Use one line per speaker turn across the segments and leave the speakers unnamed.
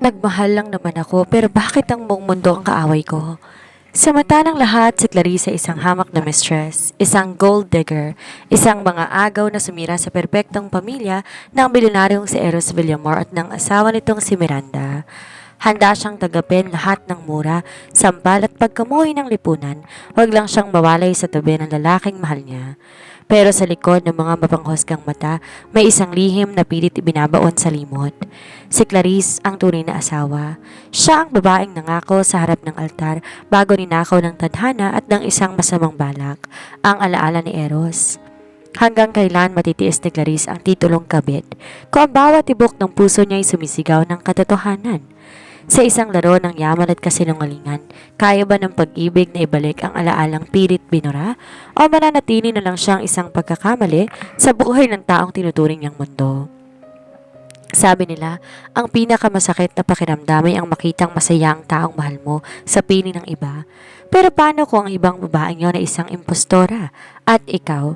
Nagmahal lang naman ako pero bakit ang buong mundo ang kaaway ko? Sa mata ng lahat, si Clarissa isang hamak na mistress, isang gold digger, isang mga agaw na sumira sa perpektong pamilya ng bilyonaryong si Eros Villamor at ng asawa nitong si Miranda. Handa siyang tagapin lahat ng mura, sampal at pagkamuhi ng lipunan, wag lang siyang mawalay sa tabi ng lalaking mahal niya. Pero sa likod ng mga mapanghusgang mata, may isang lihim na pilit ibinabaon sa limot. Si Clarice ang tunay na asawa. Siya ang babaeng nangako sa harap ng altar bago ninakaw ng tadhana at ng isang masamang balak, ang alaala ni Eros. Hanggang kailan matitiis ni Clarice ang titulong kabit kung ang bawat tibok ng puso niya ay sumisigaw ng katotohanan? Sa isang laro ng yaman at kasinungalingan, kaya ba ng pag-ibig na ibalik ang alaalang pilit binura o mananatili na lang siyang isang pagkakamali sa buhay ng taong tinuturing niyang mundo? Sabi nila, ang pinakamasakit na pakiramdam ay ang makitang masaya ang taong mahal mo sa piling ng iba. Pero paano kung ang ibang babaeng yon ay isang impostora? At ikaw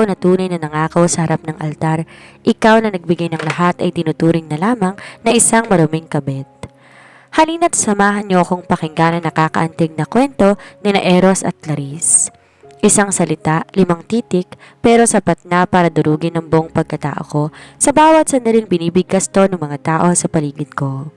na tunay na nangako sa harap ng altar, ikaw na nagbigay ng lahat ay tinuturing na lamang na isang maruming kabit. Halina't samahan niyo akong pakinggan ang nakakaantig na kwento ni na Eros at Clarice. Isang salita, 5 titik, pero sapat na para durugin ang buong pagkatao ko sa bawat sandaling binibigkas to ng mga tao sa paligid ko.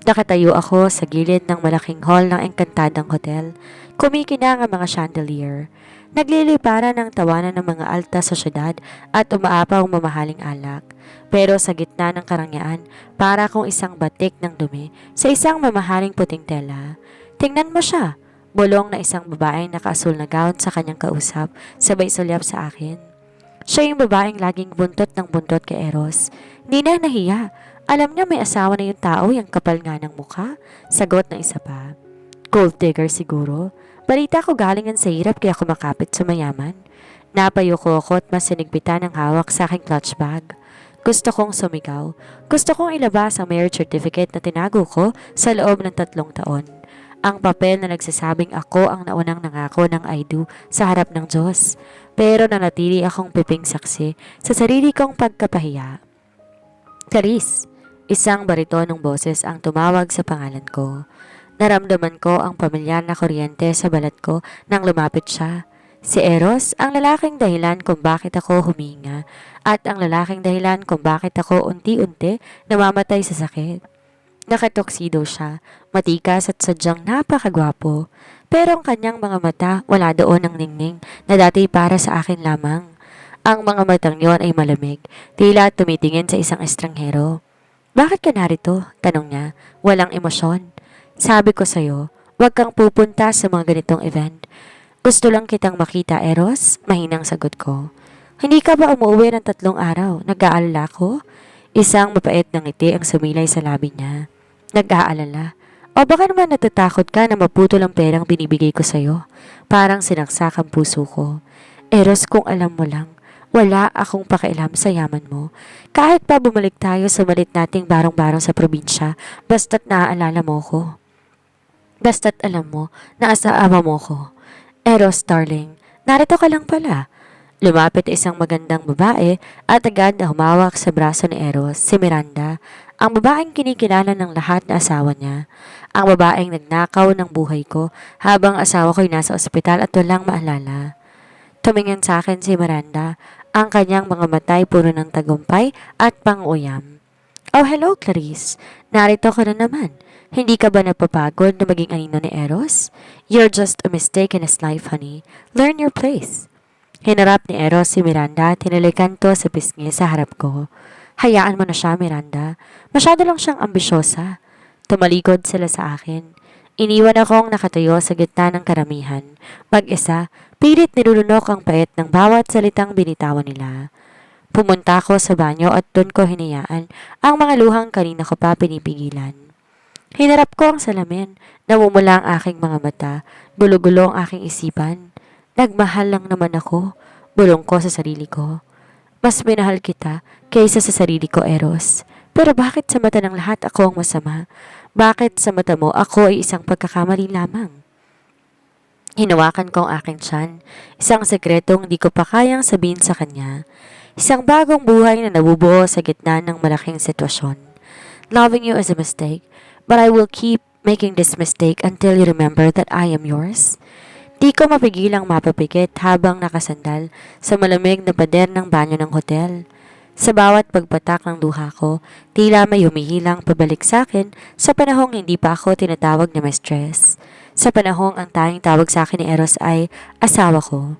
Nakatayo ako sa gilid ng malaking hall ng engkantadang hotel. Kumikinang ang mga chandelier. Nagliliparan ng tawanan ng mga alta sa syudad at umaapaw ang mamahaling alak. Pero sa gitna ng karangyaan, para kung isang batik ng dumi sa isang mamahaling puting tela. Tingnan mo siya, bulong na isang babaeng nakaasul na gown sa kanyang kausap, sabay sulyap sa akin. Siya yung babaeng laging buntot ng buntot kay Eros. Hindi na nahiya. Alam niya may asawa na yung tao, yung kapal nga ng mukha. Sagot ng isa pa. Gold digger siguro. Balita ko galingan sa hirap kaya kumakapit sa mayaman. Napayuko ako at mas sinigbitan ng hawak sa aking clutch bag. Gusto kong sumigaw. Gusto kong ilabas ang marriage certificate na tinago ko sa loob ng 3 taon. Ang papel na nagsasabing ako ang naunang nangako ng I do sa harap ng Diyos. Pero nanatili akong piping saksi sa sarili kong pagkapahiya. Clarice, isang baritonong boses ang tumawag sa pangalan ko. Naramdaman ko ang pamilyar na kuryente sa balat ko nang lumapit siya. Si Eros, ang lalaking dahilan kung bakit ako huminga at ang lalaking dahilan kung bakit ako unti-unti namamatay sa sakit. Nakatoksido siya, matikas at sadyang napakagwapo. Pero ang kanyang mga mata wala doon ang ningning na dati para sa akin lamang. Ang mga matang yon ay malamig, tila tumitingin sa isang estranghero. Bakit ka narito? Tanong niya, walang emosyon. Sabi ko sa'yo, huwag kang pupunta sa mga ganitong event. Gusto lang kitang makita, Eros, mahinang sagot ko. Hindi ka ba umuwi ng 3 araw? Nag-aalala ko? Isang mapait na ngiti ang sumilay sa labi niya. Nag-aalala. O baka naman natatakot ka na maputol ang perang binibigay ko sa'yo. Parang sinaksak ang puso ko. Eros, kung alam mo lang, wala akong pakialam sa yaman mo. Kahit pa bumalik tayo sa malit nating barong-barong sa probinsya, basta't naaalala mo ko. Basta't alam mo na asawa mo ko. Eros, darling, narito ka lang pala. Lumapit isang magandang babae at agad na humawak sa braso ni Eros, si Miranda, ang babaeng kinikilala ng lahat na asawa niya. Ang babaeng nagnakaw ng buhay ko habang asawa ko'y nasa ospital at walang maalala. Tumingin sa akin si Miranda, ang kanyang mga matay puno ng tagumpay at pang-uyam. Oh, hello Clarice. Narito ka na naman. Hindi ka ba napapagod na maging anino ni Eros? You're just a mistake in his life, honey. Learn your place. Hinarap ni Eros si Miranda at hinalikan to sa pisngi sa harap ko. Hayaan mo na siya, Miranda. Masyado lang siyang ambisyosa. Tumalikod sila sa akin. Iniwan akong nakatayo sa gitna ng karamihan. Mag-isa, pilit nilulunok ang pait ng bawat salitang binitawan nila. Pumunta ako sa banyo at doon ko hinayaan ang mga luhang kanina ko pa pinipigilan. Hinarap ko ang salamin, namumula ang aking mga mata, gulo-gulo ang aking isipan. Nagmahal lang naman ako, bulong ko sa sarili ko. Mas minahal kita kaysa sa sarili ko, Eros. Pero bakit sa mata ng lahat ako ang masama? Bakit sa mata mo ako ay isang pagkakamali lamang? Hinawakan ko ang aking tiyan, isang sekretong di ko pa kayang sabihin sa kanya. Isang bagong buhay na nabubuo sa gitna ng malaking sitwasyon. Loving you is a mistake, but I will keep making this mistake until you remember that I am yours. Di ko mapigilang mapapikit habang nakasandal sa malamig na pader ng banyo ng hotel. Sa bawat pagpatak ng duha ko, tila may humihilang pabalik sa akin sa panahong hindi pa ako tinatawag na mistress. Sa panahong ang tanging tawag sa akin ni Eros ay asawa ko.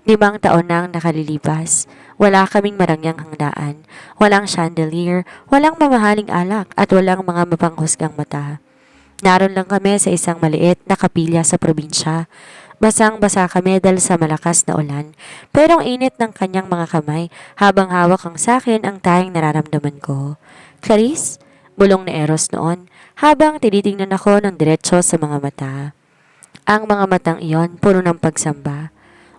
5 taon nang nakalilipas. Wala kaming marangyang hangdaan. Walang chandelier, walang mamahaling alak at walang mga mapanghusgang mata. Naroon lang kami sa isang maliit na kapilya sa probinsya. Basang-basa kami dahil sa malakas na ulan, pero ang init ng kanyang mga kamay habang hawak ang sakin ang tayong nararamdaman ko. Clarice, bulong na Eros noon habang tinitingnan ako ng diretsyo sa mga mata. Ang mga matang iyon puno ng pagsamba.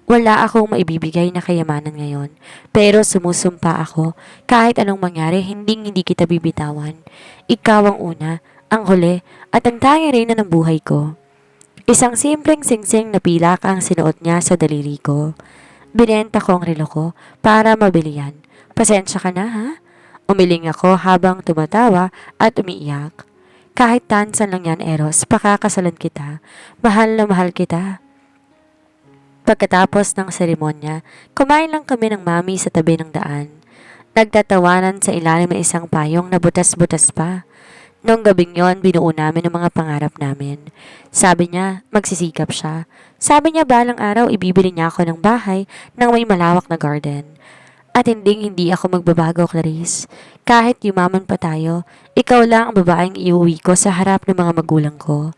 Wala akong maibibigay na kayamanan ngayon, pero sumusumpa ako kahit anong mangyari hindi kita bibitawan. Ikaw ang una, ang huli, at ang tanging reyna ng buhay ko. Isang simpleng singsing na pilak ang sinuot niya sa daliri ko. Binenta ko ang relo ko para mabili yan. Pasensya ka na ha? Umiling ako habang tumatawa at umiiyak. Kahit tansan lang yan, Eros, pakakasalan kita. Mahal na mahal kita. Pagkatapos ng seremonya, kumain lang kami ng mami sa tabi ng daan. Nagtatawanan sa ilalim ng isang payong na butas-butas pa. Noong gabing yon, binuo namin ang mga pangarap namin. Sabi niya, magsisikap siya. Sabi niya balang araw ibibili niya ako ng bahay ng may malawak na garden. At hindi ako magbabago, Clarice. Kahit yumaman pa tayo, ikaw lang ang babaeng iuwi ko sa harap ng mga magulang ko.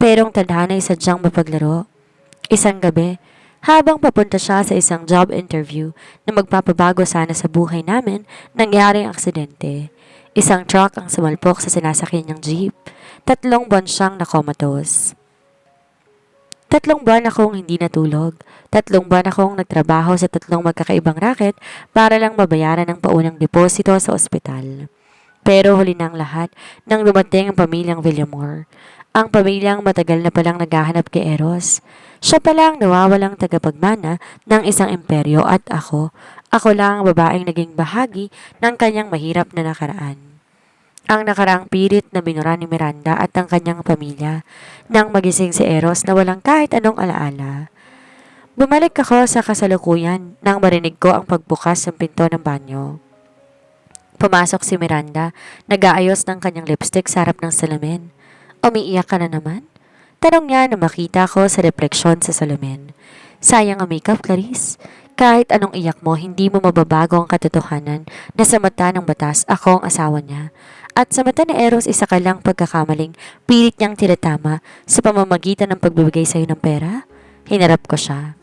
Pero ang tadhana ay sadyang mapaglaro. Isang gabi, habang papunta siya sa isang job interview na magpapabago sana sa buhay namin, nangyari ang aksidente. Isang truck ang sumalpok sa sinasakyan niyang jeep. 3 buwan siyang nakomatos. 3 buwan akong hindi natulog. 3 buwan akong nagtrabaho sa 3 magkakaibang racket para lang mabayaran ang paunang deposito sa ospital. Pero huli ng lahat nang dumating ang pamilyang Villamor. Ang pamilyang matagal na palang naghahanap kay Eros. Siya palang nawawalang tagapagmana ng isang imperyo at ako lang ang babaeng naging bahagi ng kanyang mahirap na nakaraan. Ang nakaraang pilit na binura ni Miranda at ang kanyang pamilya nang magising si Eros na walang kahit anong alaala. Bumalik ako sa kasalukuyan nang marinig ko ang pagbukas ng pinto ng banyo. Pumasok si Miranda, nag-aayos ng kanyang lipstick sa harap ng salamin. Umiiyak ka na naman? Tanong niya na makita ko sa refleksyon sa salamin. Sayang ang makeup, Clarice. Kahit anong iyak mo, hindi mo mababago ang katotohanan na sa mata ng batas ako ang asawa niya. At sa mata ni Eros, isa ka lang pagkakamaling pilit niyang tinatama sa pamamagitan ng pagbibigay sa iyo ng pera. Hinarap ko siya.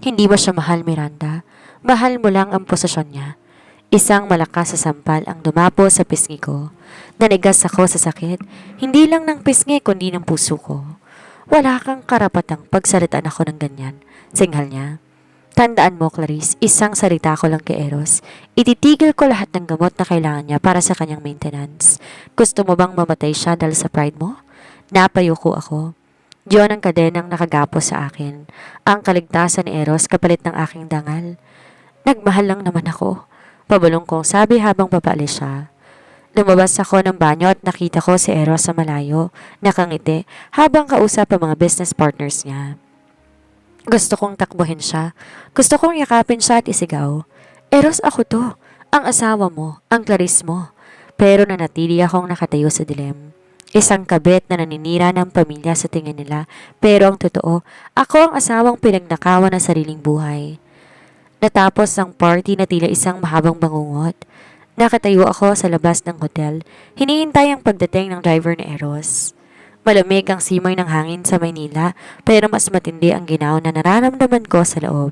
Hindi mo siya mahal, Miranda. Mahal mo lang ang posisyon niya. Isang malakas sa sampal ang dumapo sa pisngi ko. Nanigas ako sa sakit, hindi lang ng pisngi kundi ng puso ko. Wala kang karapatang pagsalitaan ako ng ganyan, singhal niya. Tandaan mo, Clarice, isang salita ko lang kay Eros. Ititigil ko lahat ng gamot na kailangan niya para sa kanyang maintenance. Gusto mo bang mamatay siya dahil sa pride mo? Napayuko ako. Diyon ang kadenang nakagapos sa akin. Ang kaligtasan ni Eros kapalit ng aking dangal. Nagmahal lang naman ako. Pabulong kong sabi habang papaalis siya. Lumabas ako ng banyo at nakita ko si Eros sa malayo, nakangiti habang kausap ang mga business partners niya. Gusto kong takbuhin siya. Gusto kong yakapin siya at isigaw. Eros, ako to. Ang asawa mo, ang Clarice mo. Pero nanatili akong nakatayo sa dilim. Isang kabit na naninira ng pamilya sa tingin nila, pero ang totoo, ako ang asawang pinagnakawan ng sariling buhay. Natapos ang party na tila isang mahabang bangungot. Nakatayo ako sa labas ng hotel, hinihintay ang pagdating ng driver ni Eros. Malamig ang simoy ng hangin sa Maynila, pero mas matindi ang ginaw na nararamdaman ko sa loob.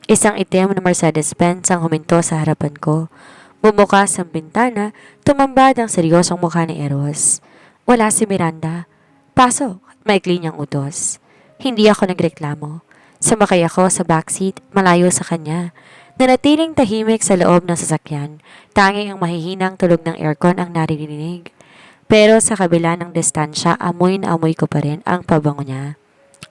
Isang itim na Mercedes-Benz ang huminto sa harapan ko. Bumukas ang bintana, tumambad ang seryosong mukha ni Eros. Wala si Miranda. Pasok, maikli niyang utos. Hindi ako nagreklamo. Sumakay ako sa backseat, malayo sa kanya. Nanatiling tahimik sa loob ng sasakyan, tanging ang mahihinang tulog ng aircon ang naririnig. Pero sa kabila ng distansya, amoy na amoy ko pa rin ang pabango niya.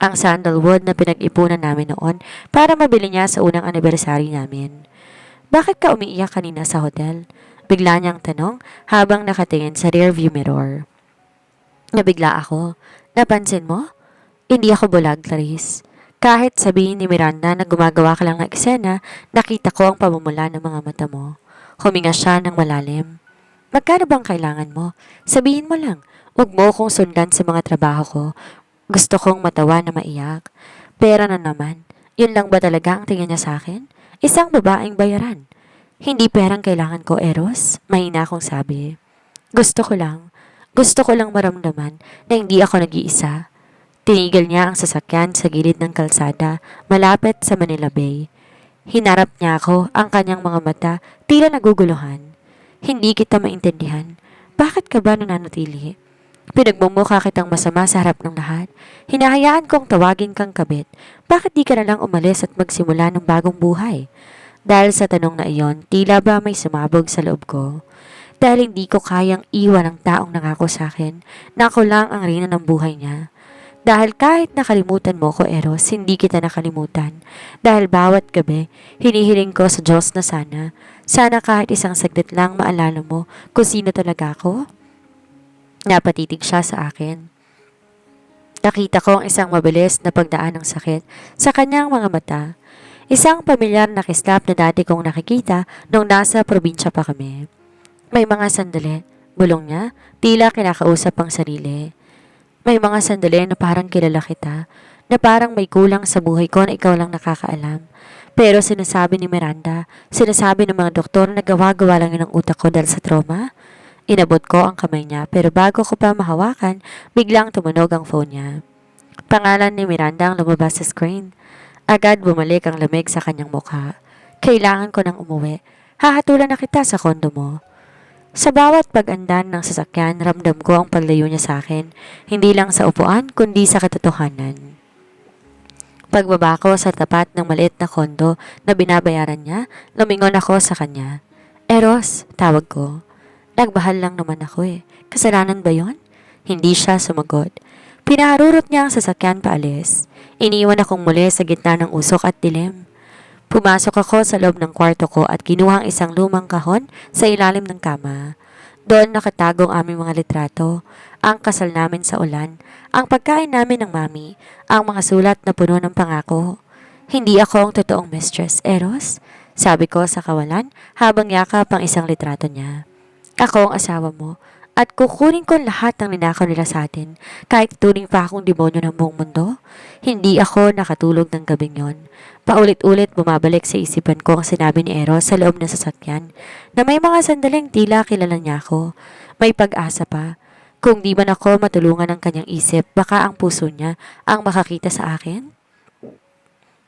Ang sandalwood na pinag-ipunan namin noon para mabili niya sa unang anibersaryo namin. Bakit ka umiiyak kanina sa hotel? Bigla niyang tanong habang nakatingin sa rearview mirror. Nabigla ako. Napansin mo? Hindi ako bulag, Clarice. Kahit sabihin ni Miranda na gumagawa ka lang ng eksena, nakita ko ang pamumula ng mga mata mo. Huminga siya ng malalim. Magkano bang kailangan mo? Sabihin mo lang. Huwag mo kong sundan sa mga trabaho ko. Gusto kong matawa na maiyak. Pera na naman. Yun lang ba talaga ang tingin niya sa akin? Isang babaeng bayaran. Hindi perang kailangan ko, Eros. Mahina akong sabi. Gusto ko lang. Gusto ko lang maramdaman na hindi ako nag-iisa. Tinigil niya ang sasakyan sa gilid ng kalsada, malapit sa Manila Bay. Hinarap niya ako, ang kanyang mga mata, tila naguguluhan. Hindi kita maintindihan. Bakit ka ba nananatili? Pinagmumukha kitang masama sa harap ng lahat. Hinahayaan kong tawagin kang kabit. Bakit di ka na lang umalis at magsimula ng bagong buhay? Dahil sa tanong na iyon, tila ba may sumabog sa loob ko? Dahil hindi ko kayang iwan ang taong nangako sa akin na ako lang ang reyna ng buhay niya. Dahil kahit nakalimutan mo ko, Eros, hindi kita nakalimutan. Dahil bawat gabi, hinihiling ko sa Diyos na sana kahit isang saglit lang maalala mo kung sino talaga ako. Napatitig siya sa akin. Nakita ko ang isang mabilis na pagdaan ng sakit sa kanyang mga mata. Isang pamilyar na kislap na dati kong nakikita nung nasa probinsya pa kami. May mga sandali, bulong niya, tila kinakausap ang sarili. May mga sandali na parang kilala kita, na parang may kulang sa buhay ko na ikaw lang nakakaalam. Pero sinasabi ni Miranda, sinasabi ng mga doktor na gawa-gawa lang yun ang utak ko dahil sa trauma. Inabot ko ang kamay niya pero bago ko pa mahawakan, biglang tumunog ang phone niya. Pangalan ni Miranda ang lumabas sa screen. Agad bumalik ang lamig sa kanyang mukha. Kailangan ko nang umuwi. Hahatulan na kita sa kondo mo. Sa bawat pag-andan ng sasakyan, ramdam ko ang paglayo niya sa akin, hindi lang sa upuan, kundi sa katotohanan. Pagbaba ko sa tapat ng maliit na kondo na binabayaran niya, lumingon ako sa kanya. Eros, tawag ko. Nagbahal lang naman ako eh. Kasalanan ba yon? Hindi siya sumagot. Pinaharurot niya ang sasakyan paalis. Iniwan akong muli sa gitna ng usok at dilim. Pumasok ako sa loob ng kwarto ko at kinuha ang isang lumang kahon sa ilalim ng kama. Doon nakatago ang aming mga litrato, ang kasal namin sa ulan, ang pagkain namin ng mami, ang mga sulat na puno ng pangako. Hindi ako ang totoong mistress, Eros, sabi ko sa kawalan habang yakap ang isang litrato niya. Ako ang asawa mo at kukunin ko lahat ng ninakaw nila sa atin kahit turing pa akong demonyo ng buong mundo. Hindi ako nakatulog ng gabing yon. Paulit-ulit bumabalik sa isipan ko ang sinabi ni Eros sa loob ng sasakyan na may mga sandaling tila kilala niya ako. May pag-asa pa. Kung di man ako matulungan ng kanyang isip, baka ang puso niya ang makakita sa akin.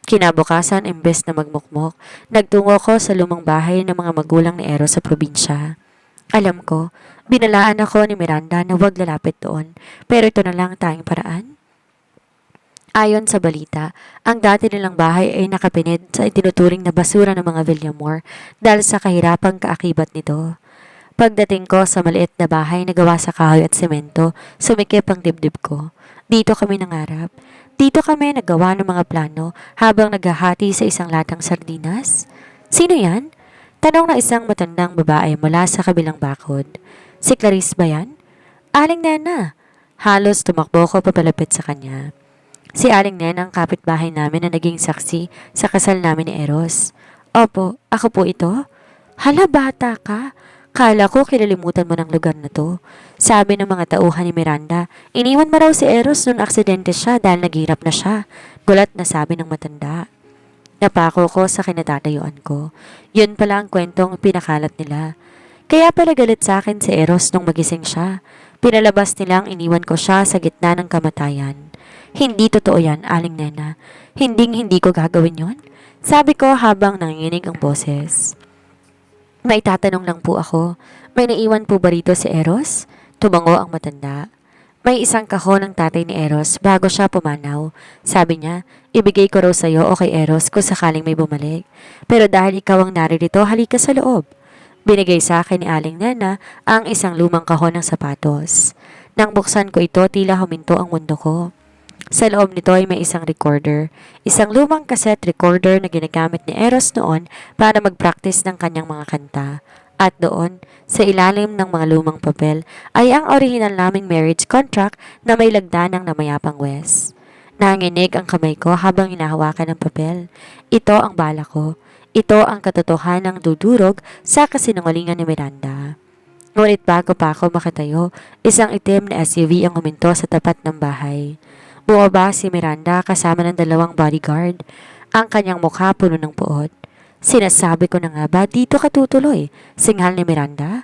Kinabukasan, imbes na magmukmok, nagtungo ko sa lumang bahay ng mga magulang ni Eros sa probinsya. Alam ko, binalaan ako ni Miranda na huwag lalapit doon, pero ito na lang tayong paraan. Ayon sa balita, ang dati nilang bahay ay nakapinid sa itinuturing na basura ng mga Villamor dahil sa kahirapang kaakibat nito. Pagdating ko sa maliit na bahay na gawa sa kahoy at semento, sumikip ang dibdib ko. Dito kami nangarap. Dito kami naggawa ng mga plano habang naghahati sa isang latang sardinas. Sino yan? Tanong na isang matandang babae mula sa kabilang bakod. Si Clarice ba yan? Aling Nena. Halos tumakbo ko papalapit sa kanya. Si Aling Nena ang kapitbahay namin na naging saksi sa kasal namin ni Eros. Opo, ako po ito. Hala, bata ka. Kala ko kilalimutan mo ng lugar na to. Sabi ng mga tauhan ni Miranda, iniwan mo raw si Eros nung aksidente siya dahil naghirap na siya. Gulat na sabi ng matanda. Napako ko sa kinatatayuan ko. Yun pala ang kwentong pinakalat nila. Kaya pala galit sa akin si Eros nung magising siya. Pinalabas nilang iniwan ko siya sa gitna ng kamatayan. Hindi totoo yan, Aling Nena. Hindi ko gagawin yon. Sabi ko habang nanginginig ang boses. May tatanong lang po ako. May naiwan po ba rito si Eros? Tumango ang matanda. May isang kahon ng tatay ni Eros bago siya pumanaw. Sabi niya, ibigay ko raw sa'yo o kay Eros kung sakaling may bumalik. Pero dahil ikaw ang naririto, halika sa loob. Binigay sa akin ni Aling Nena ang isang lumang kahon ng sapatos. Nang buksan ko ito, tila huminto ang mundo ko. Sa loob nito ay may isang recorder. Isang lumang cassette recorder na ginagamit ni Eros noon para mag-practice ng kanyang mga kanta. At doon, sa ilalim ng mga lumang papel, ay ang orihinal naming marriage contract na may lagdanang na mayapang Wes. Nanginig ang kamay ko habang hinahawakan ng papel. Ito ang bala ko. Ito ang katotohanang dudurog sa kasinungalingan ni Miranda. Ngunit bago pa ako makatayo, isang itim na SUV ang huminto sa tapat ng bahay. Bumaba si Miranda kasama ng 2 bodyguard. Ang kanyang mukha puno ng puot. Sinasabi ko na nga ba dito ka tutuloy? Singhal ni Miranda.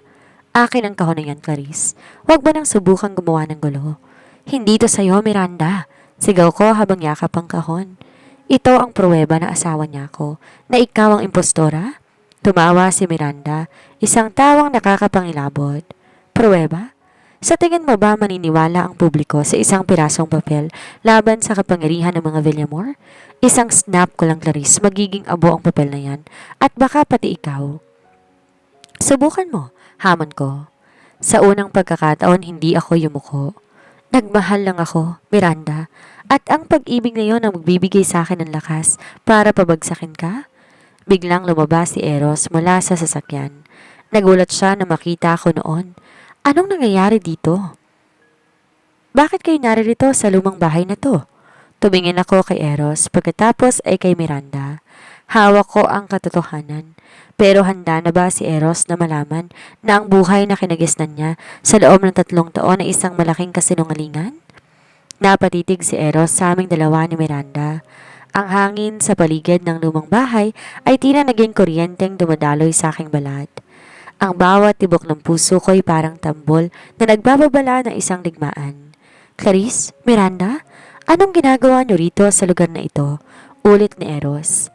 Akin ang kahon na yan, Clarice. Huwag ba nang subukang gumawa ng gulo? Hindi to sa'yo, Miranda. Sigaw ko habang yakap ang kahon. Ito ang pruweba na asawa niya ako, na ikaw ang impostora? Tumawa si Miranda, isang tawang nakakapangilabot. Pruweba? Sa tingin mo ba maniniwala ang publiko sa isang pirasong papel laban sa kapangyarihan ng mga Villamor? Isang snap ko lang, Clarice, magiging abo ang papel na yan. At baka pati ikaw. Subukan mo, hamon ko. Sa unang pagkakataon, hindi ako yumuko. Nagmahal lang ako, Miranda. At ang pag-ibig na yon ang magbibigay sa akin ng lakas para pabagsakin ka? Biglang lumabas si Eros mula sa sasakyan. Nagulat siya na makita ako noon. Anong nangyayari dito? Bakit kayo naririto sa lumang bahay na to? Tumingin ako kay Eros pagkatapos ay kay Miranda. Hawak ko ang katotohanan. Pero handa na ba si Eros na malaman na ang buhay na kinagisnan niya sa loob ng 3 taon ay isang malaking kasinungalingan? Napatitig si Eros sa aming dalawa ni Miranda. Ang hangin sa paligid ng lumang bahay ay tila naging kuryenteng dumadaloy sa aking balat. Ang bawat tibok ng puso ko ay parang tambol na nagbababala ng isang digmaan. Clarice, Miranda, anong ginagawa niyo rito sa lugar na ito? Ulit ni Eros.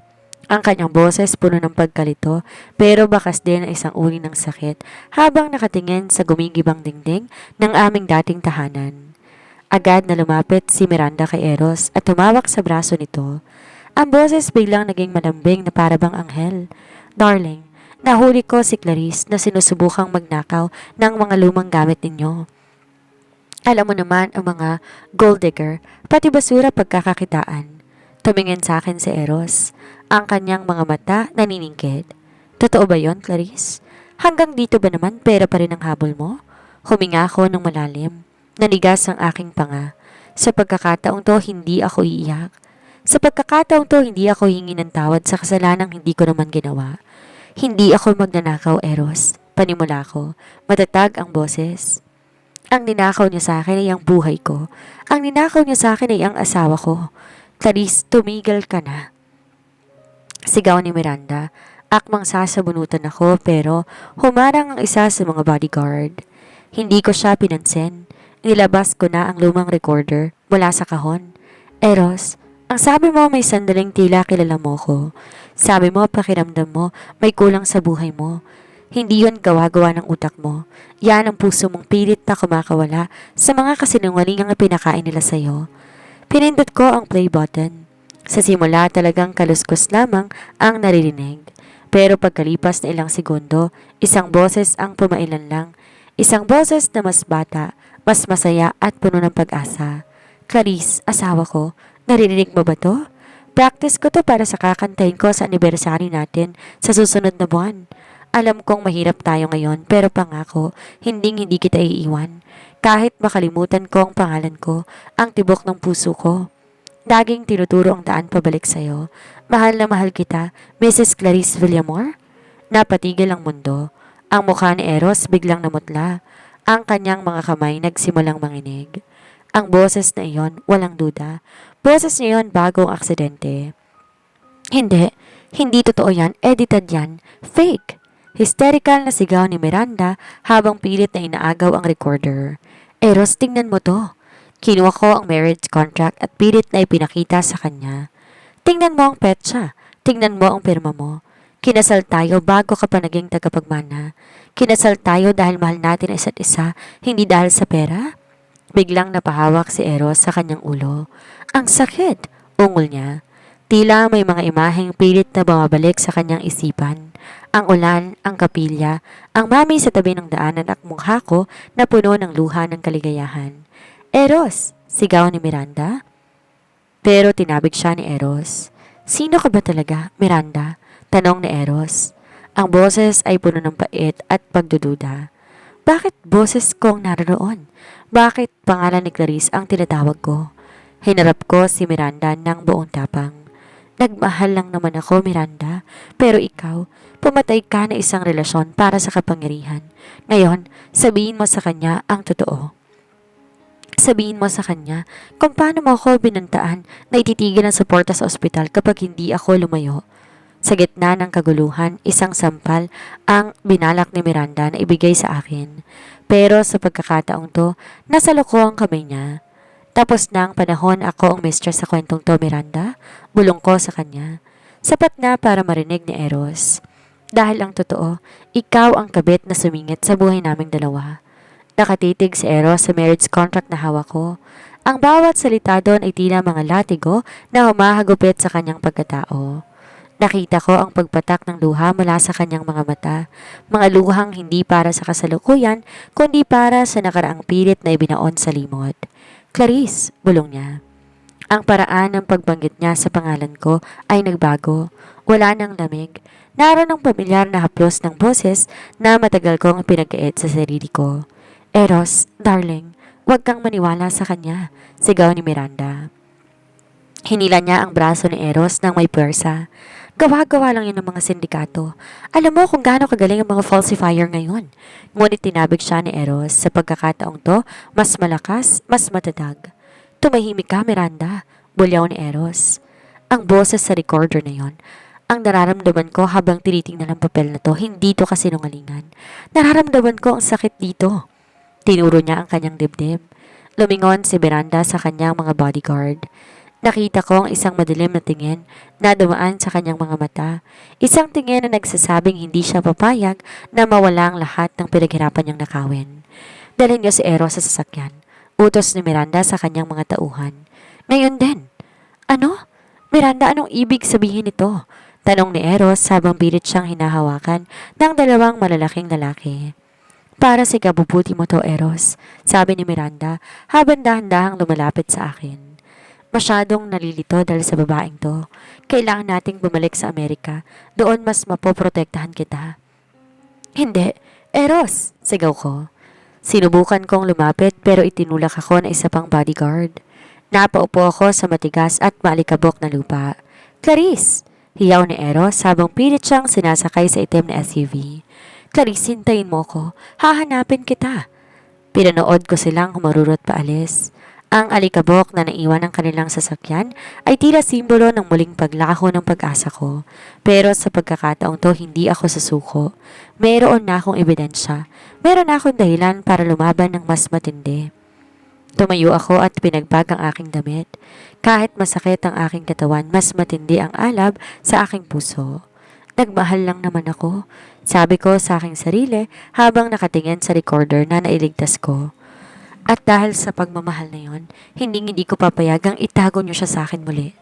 Ang kanyang boses puno ng pagkalito pero bakas din ang isang uri ng sakit habang nakatingin sa gumigibang dingding ng aming dating tahanan. Agad na lumapit si Miranda kay Eros at tumawak sa braso nito. Ang boses biglang naging malambing na parabang anghel. Darling, nahuli ko si Clarice na sinusubukang magnakaw ng mga lumang gamit ninyo. Alam mo naman ang mga gold digger, pati basura pagkakakitaan. Tumingin sa akin si Eros. Ang kanyang mga mata naniningkit. Totoo ba yon, Clarice? Hanggang dito ba naman pera pa rin ang habol mo? Huminga ako ng malalim. Nanigas ang aking panga. Sa pagkakataong to, hindi ako iiyak. Sa pagkakataong to, hindi ako hingi ng tawad sa kasalanang hindi ko naman ginawa. Hindi ako magnanakaw, Eros. Panimula ko. Matatag ang boses. Ang ninakaw niya sa akin ay ang buhay ko. Ang ninakaw niya sa akin ay ang asawa ko. Clarice, tumigil ka na. Sigaw ni Miranda. Akmang sasabunutan ako pero humarang ang isa sa mga bodyguard. Hindi ko siya pinansin. Nilabas ko na ang lumang recorder mula sa kahon. Eros, ang sabi mo may sandaling tila kilala mo ko. Sabi mo pakiramdam mo may kulang sa buhay mo. Hindi yon gawa-gawa ng utak mo. Yan ang puso mong pilit na kumakawala sa mga kasinungalingang pinakain nila sa'yo. Pinindot ko ang play button. Sa simula talagang kaluskos lamang ang naririnig. Pero pagkalipas na ilang segundo, isang boses ang pumailan lang. Isang boses na mas bata, mas masaya at puno ng pag-asa. Clarice, asawa ko, naririnig mo ba to? Practice ko to para sa kakantahin ko sa anibersary natin sa susunod na buwan. Alam kong mahirap tayo ngayon pero pangako, hindi kita iiwan. Kahit makalimutan ko ang pangalan ko, ang tibok ng puso ko. Laging tinuturo ang daan pabalik sa'yo. Mahal na mahal kita, Mrs. Clarice Villamor. Napatigil ang mundo. Ang mukha ni Eros biglang namutla. Ang kanyang mga kamay nagsimulang manginig. Ang boses na iyon, walang duda. Boses niya iyon bago ang aksidente. Hindi totoo yan, edited yan, fake. Hysterical na sigaw ni Miranda habang pilit na inaagaw ang recorder. Eros, tingnan mo to. Kinuha ko ang marriage contract at pilit na ipinakita sa kanya. Tingnan mo ang petsa. Tingnan mo ang pirma mo. Kinasal tayo bago ka pa naging tagapagmana. Kinasal tayo dahil mahal natin ang isa't isa, hindi dahil sa pera. Biglang napahawak si Eros sa kanyang ulo. Ang sakit, ungol niya. Tila may mga imaheng pilit na bumabalik sa kanyang isipan. Ang ulan, ang kapilya, ang mami sa tabi ng daanan at mukha ko na puno ng luha ng kaligayahan. Eros, sigaw ni Miranda. Pero tinabig siya ni Eros. Sino ka ba talaga, Miranda? Tanong ni Eros. Ang boses ay puno ng pait at pagdududa. Bakit boses ko ang naroon? Bakit pangalan ni Clarice ang tinatawag ko? Hinarap ko si Miranda ng buong tapang. Nagmahal lang naman ako, Miranda. Pero ikaw, pumatay ka na isang relasyon para sa kapangyarihan. Ngayon, sabihin mo sa kanya ang totoo. Sabihin mo sa kanya kung paano mo ako binantaan na ititigil ang suporta sa ospital kapag hindi ako lumayo. Sa gitna ng kaguluhan, isang sampal ang binalak ni Miranda na ibigay sa akin. Pero sa pagkakataong to, nasa loko ang kamay niya. Tapos na ang panahon ako ang mistress sa kwentong to, Miranda. Bulong ko sa kanya. Sapat na para marinig ni Eros. Dahil ang totoo, ikaw ang kabit na sumingit sa buhay naming dalawa. Nakatitig si Eros sa marriage contract na hawak ko. Ang bawat salita doon ay tila mga latigo na humahagupit sa kanyang pagkatao. Nakita ko ang pagpatak ng luha mula sa kanyang mga mata. Mga luhang hindi para sa kasalukuyan, kundi para sa nakaraang pilit na ibinaon sa limot. Clarice, bulong niya. Ang paraan ng pagbanggit niya sa pangalan ko ay nagbago. Wala nang lamig. Naroon ang pamilyar na haplos ng boses na matagal kong pinagkait sa sarili ko. Eros, darling, huwag kang maniwala sa kanya, sigaw ni Miranda. Hinila niya ang braso ni Eros ng may puwersa. Gawa-gawa lang yun ng mga sindikato. Alam mo kung gaano kagaling ang mga falsifier ngayon. Ngunit tinabig siya ni Eros sa pagkakataong to, mas malakas, mas matatag. Tumahimik ka, Miranda, bulyaw ni Eros. Ang boses sa recorder na yon. Ang nararamdaman ko habang tinitingnan ang papel na to, hindi to kasinungalingan. Nararamdaman ko ang sakit dito. Tinuro niya ang kanyang dibdib. Lumingon si Miranda sa kanyang mga bodyguard. Nakita ko ang isang madilim na tingin na dumaan sa kanyang mga mata. Isang tingin na nagsasabing hindi siya papayag na mawala ang lahat ng pinaghirapan niyang nakawin. Dalhin niya si Eros sa sasakyan. Utos ni Miranda sa kanyang mga tauhan. Ngayon din. Ano? Miranda, anong ibig sabihin nito? Tanong ni Eros habang pilit siyang hinahawakan ng dalawang malalaking lalaki. Para sa ikabubuti mo to, Eros, sabi ni Miranda habang dahan-dahang lumalapit sa akin. Masyadong nalilito dahil sa babaeng to. Kailangan nating bumalik sa Amerika. Doon mas mapoprotektahan kita. Hindi. Eros! Sigaw ko. Sinubukan kong lumapit pero itinulak ako ng isa pang bodyguard. Napaupo ako sa matigas at maalikabok na lupa. Clarice! Hiyaw ni Eros habang pilit siyang sinasakay sa itim na SUV. Clarice, hintayin mo ko. Hahanapin kita. Pinanood ko silang humarurot paalis. Ang alikabok na naiwan ng kanilang sasakyan ay tila simbolo ng muling paglaho ng pag-asa ko. Pero sa pagkakataong to, hindi ako sasuko. Mayroon na akong ebidensya. Meron na akong dahilan para lumaban ng mas matindi. Tumayo ako at pinagbag ang aking damit. Kahit masakit ang aking katawan, mas matindi ang alab sa aking puso. Nagmahal lang naman ako, sabi ko sa aking sarili habang nakatingin sa recorder na nailigtas ko. At dahil sa pagmamahal na yon, hindi ko papayagang itago niyo siya sa akin muli.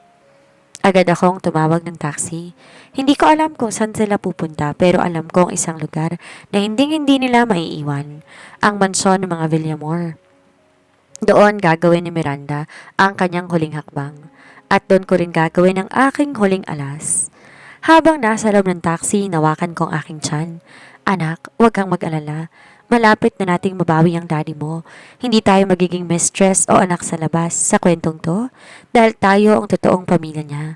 Agad akong tumawag ng taxi. Hindi ko alam kung saan sila pupunta pero alam ko ang isang lugar na hindi nila maiiwan. Ang mansyon ng mga Villamor. Doon gagawin ni Miranda ang kanyang huling hakbang. At doon ko rin gagawin ang aking huling alas. Habang nasa loob ng taxi, nawakan ko ang aking tiyan. Anak, huwag kang mag-alala. Malapit na nating mabawi ang daddy mo. Hindi tayo magiging mistress o anak sa labas sa kwentong to dahil tayo ang totoong pamilya niya.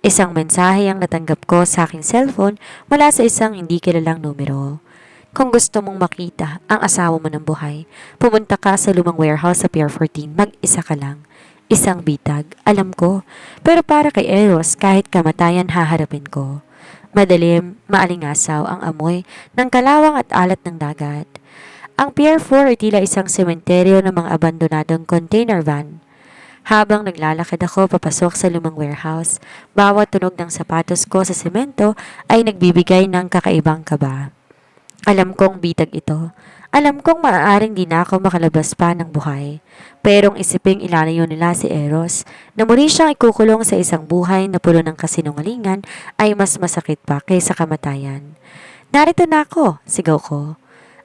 Isang mensahe ang natanggap ko sa aking cellphone mula sa isang hindi kilalang numero. Kung gusto mong makita ang asawa mo ng buhay, pumunta ka sa lumang warehouse sa Pier 14. Mag-isa ka lang. Isang bitag, alam ko. Pero para kay Eros, kahit kamatayan haharapin ko. Madilim, maalingasaw ang amoy ng kalawang at alat ng dagat. Ang Pier 4 ay tila isang sementeryo ng mga abandonadong container van. Habang naglalakad ako papasok sa lumang warehouse, bawat tunog ng sapatos ko sa semento ay nagbibigay ng kakaibang kaba. Alam kong bitag ito. Alam kong maaaring di na ako makalabas pa ng buhay. Pero ang isiping ilalayo nila si Eros na muli siyang ikukulong sa isang buhay na puno ng kasinungalingan ay mas masakit pa kaysa kamatayan. Narito na ako, sigaw ko.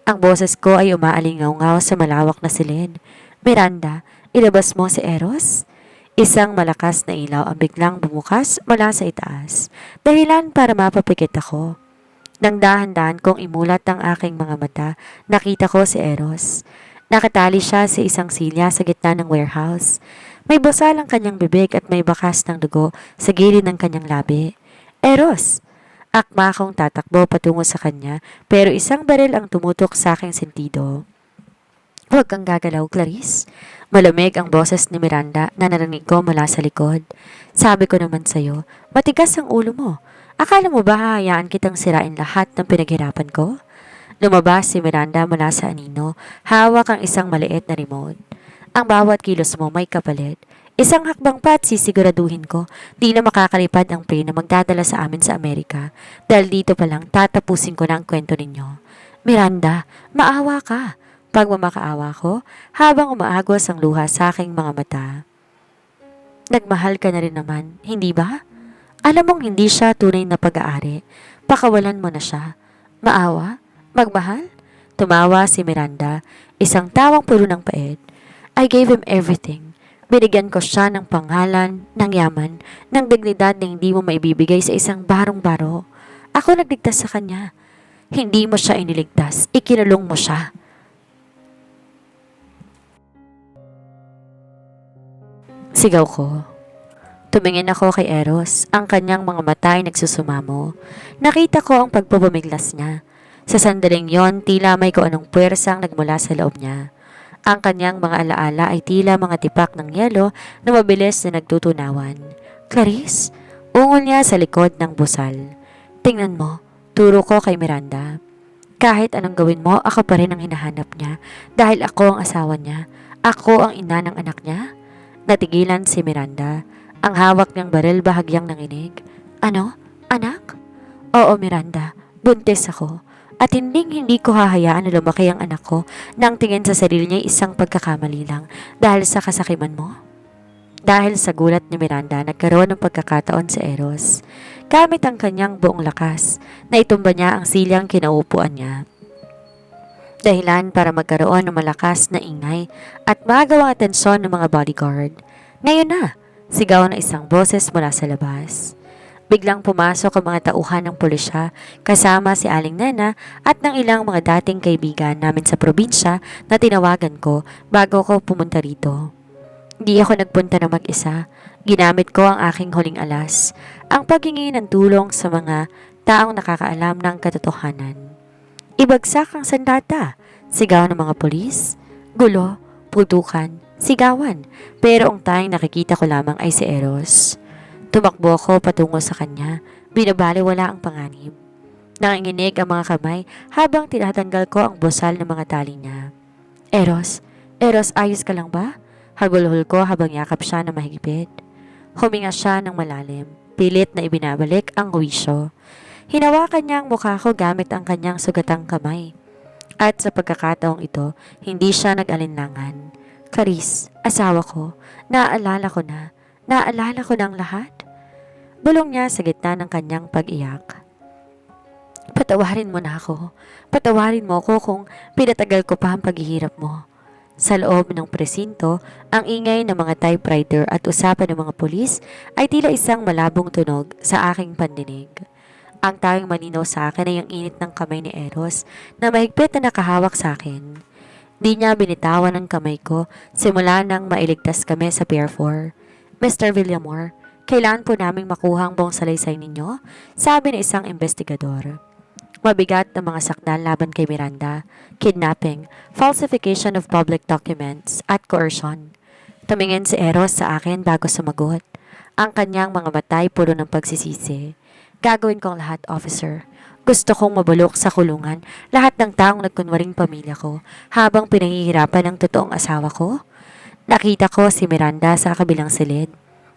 Ang boses ko ay umaalingaw-ngaw sa malawak na silid. Miranda, ilabas mo si Eros? Isang malakas na ilaw ang biglang bumukas mula sa itaas. Dahilan para mapapikit ako. Nang dahan-dahan kong imulat ang aking mga mata, nakita ko si Eros. Nakatali siya sa isang silya sa gitna ng warehouse. May busal ang kanyang bibig at may bakas ng dugo sa gilid ng kanyang labi. Eros! Akma akong tatakbo patungo sa kanya pero isang baril ang tumutok sa aking sentido. Huwag kang gagalaw, Clarice. Malamig ang boses ni Miranda na narinig ko mula sa likod. Sabi ko naman sa'yo, matigas ang ulo mo. Akala mo ba hahayaan kitang sirain lahat ng pinaghirapan ko? Lumabas si Miranda mula sa anino, hawak ang isang maliit na remote. Ang bawat kilos mo may kapalit. Isang hakbang pa at sisiguraduhin ko, di na makakalipad ang plane na magdadala sa amin sa Amerika. Dahil dito pa lang tatapusin ko na ang kwento ninyo. Miranda, maawa ka. Pag mamakaawa ko, habang umaagos ang luha sa aking mga mata. Nagmahal ka na rin naman, hindi ba? Alam mong hindi siya tunay na pag-aari. Pakawalan mo na siya. Maawa? Magmahal? Tumawa si Miranda, isang tawang puno ng pait. I gave him everything. Binigyan ko siya ng pangalan, ng yaman, ng dignidad na hindi mo maibibigay sa isang barong-baro. Ako nagligtas sa kanya. Hindi mo siya iniligtas, ikinulong mo siya. Sigaw ko. Tumingin ako kay Eros, ang kanyang mga mata ay nagsusumamo. Nakita ko ang pagpupumiglas niya. Sa sandaling yon, tila may kung anong puwersang nagmula sa loob niya. Ang kanyang mga alaala ay tila mga tipak ng yelo na mabilis na nagtutunawan. Clarice, ungol niya sa likod ng busal. Tingnan mo, turo ko kay Miranda. Kahit anong gawin mo, ako pa rin ang hinahanap niya dahil ako ang asawa niya. Ako ang ina ng anak niya. Natigilan si Miranda. Ang hawak niyang baril bahagyang nanginig. Ano? Anak? Oo, Miranda. Buntis ako. At hindi ko hahayaan na lumaki ang anak ko nang tingin sa sarili niya isang pagkakamali lang dahil sa kasakiman mo. Dahil sa gulat ni Miranda, nagkaroon ng pagkakataon sa Eros. Gamit ang kanyang buong lakas, na itumba niya ang silyang kinaupuan niya. Dahilan para magkaroon ng malakas na ingay at magawang atensyon ng mga bodyguard. Ngayon na! Sigaw na isang boses mula sa labas. Biglang pumasok ang mga tauhan ng pulisya kasama si Aling Nena at ng ilang mga dating kaibigan namin sa probinsya na tinawagan ko bago ko pumunta rito. Di ako nagpunta na mag-isa. Ginamit ko ang aking huling alas, ang paghingi ng tulong sa mga taong nakakaalam ng katotohanan. Ibagsak ang sandata, sigaw ng mga pulis, gulo, putukan, sigawan, pero ang tanging nakikita ko lamang ay si Eros. Tumakbo ako patungo sa kanya, binabaliwala ang panganib. Nanginginig ang mga kamay habang tinatanggal ko ang busal ng mga tali niya. Eros, ayos ka lang ba? Hagulhol ko habang yakap siya na mahigpit. Huminga siya ng malalim, pilit na ibinabalik ang huwisyo. Hinawakan niya ang mukha ko gamit ang kanyang sugatang kamay. At sa pagkakataong ito, hindi siya nag-alinlangan. Clarice, asawa ko, naaalala ko na ang lahat. Bulong niya sa gitna ng kanyang pag-iyak. Patawarin mo na ako. Patawarin mo ako kung pinatagal ko pa ang paghihirap mo. Sa loob ng presinto, ang ingay ng mga typewriter at usapan ng mga pulis ay tila isang malabong tunog sa aking pandinig. Ang tanging malinaw sa akin ay ang init ng kamay ni Eros na mahigpit na nakahawak sa akin. Di niya binitawan ang kamay ko simula nang mailigtas kami sa Pier 4. Mr. Villamor, kailangan po naming makuha ang buong salaysay ninyo, sabi ng isang investigador. Mabigat na mga sakdal laban kay Miranda, kidnapping, falsification of public documents, at coercion. Tumingin si Eros sa akin bago sumagot. Ang kanyang mga matay puno ng pagsisisi. Gagawin ko ang lahat, officer. Gusto kong mabulok sa kulungan lahat ng taong nagkunwaring pamilya ko habang pinahihirapan ng totoong asawa ko. Nakita ko si Miranda sa kabilang silid,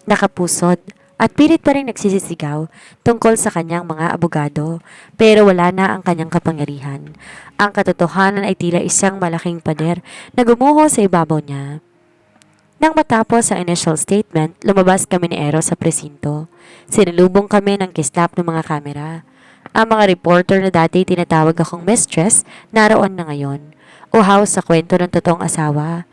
nakapusod at pilit pa rin nagsisisigaw tungkol sa kanyang mga abogado pero wala na ang kanyang kapangyarihan. Ang katotohanan ay tila isang malaking pader na gumuho sa ibabaw niya. Nang matapos ang initial statement, lumabas kami ni Eros sa presinto. Sinalubong kami ng kislap ng mga kamera. Ang mga reporter na dati tinatawag akong mistress, naroon na ngayon. Uhaw sa kwento ng totoong asawa.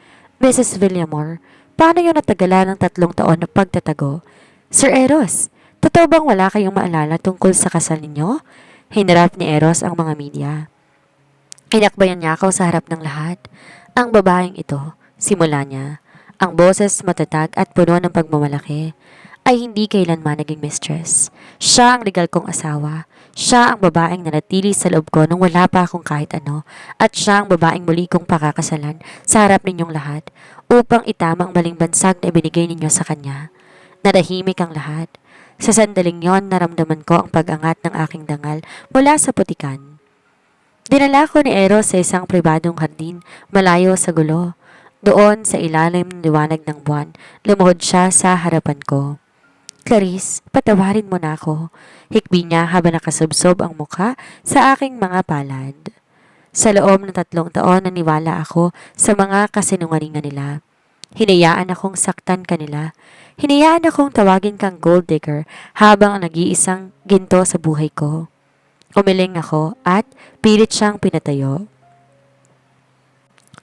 Mrs. Villamor, paano yun natagalan ng 3 taon na pagtatago? Sir Eros, totoo bang wala kayong maalala tungkol sa kasal ninyo? Hinarap ni Eros ang mga media. Inakbayan niya ako sa harap ng lahat. Ang babaeng ito, simula niya, ang boses matatag at puno ng pagmamalaki, ay hindi kailanman naging mistress. Siya ang legal kong asawa. Siya ang babaeng nanatili sa loob ko nung wala pa akong kahit ano. At siya ang babaeng muli kong pakakasalan sa harap ninyong lahat upang itama ang maling bansag na ibinigay ninyo sa kanya. Narahimik ang lahat. Sa sandaling yon, naramdaman ko ang pag-angat ng aking dangal mula sa putikan. Dinala ko ni Eros sa isang pribadong hardin, malayo sa gulo. Doon sa ilalim ng liwanag ng buwan, lumuhod siya sa harapan ko. Clarice, patawarin mo na ako. Hikbi niya habang nakasubsob ang mukha sa aking mga palad. Sa loob ng 3 taon naniwala ako sa mga kasinungalingan nila. Hinayaan akong saktan kanila. Hinayaan akong tawagin kang gold digger habang nag-iisang ginto sa buhay ko. Umiling ako at pilit siyang pinatayo.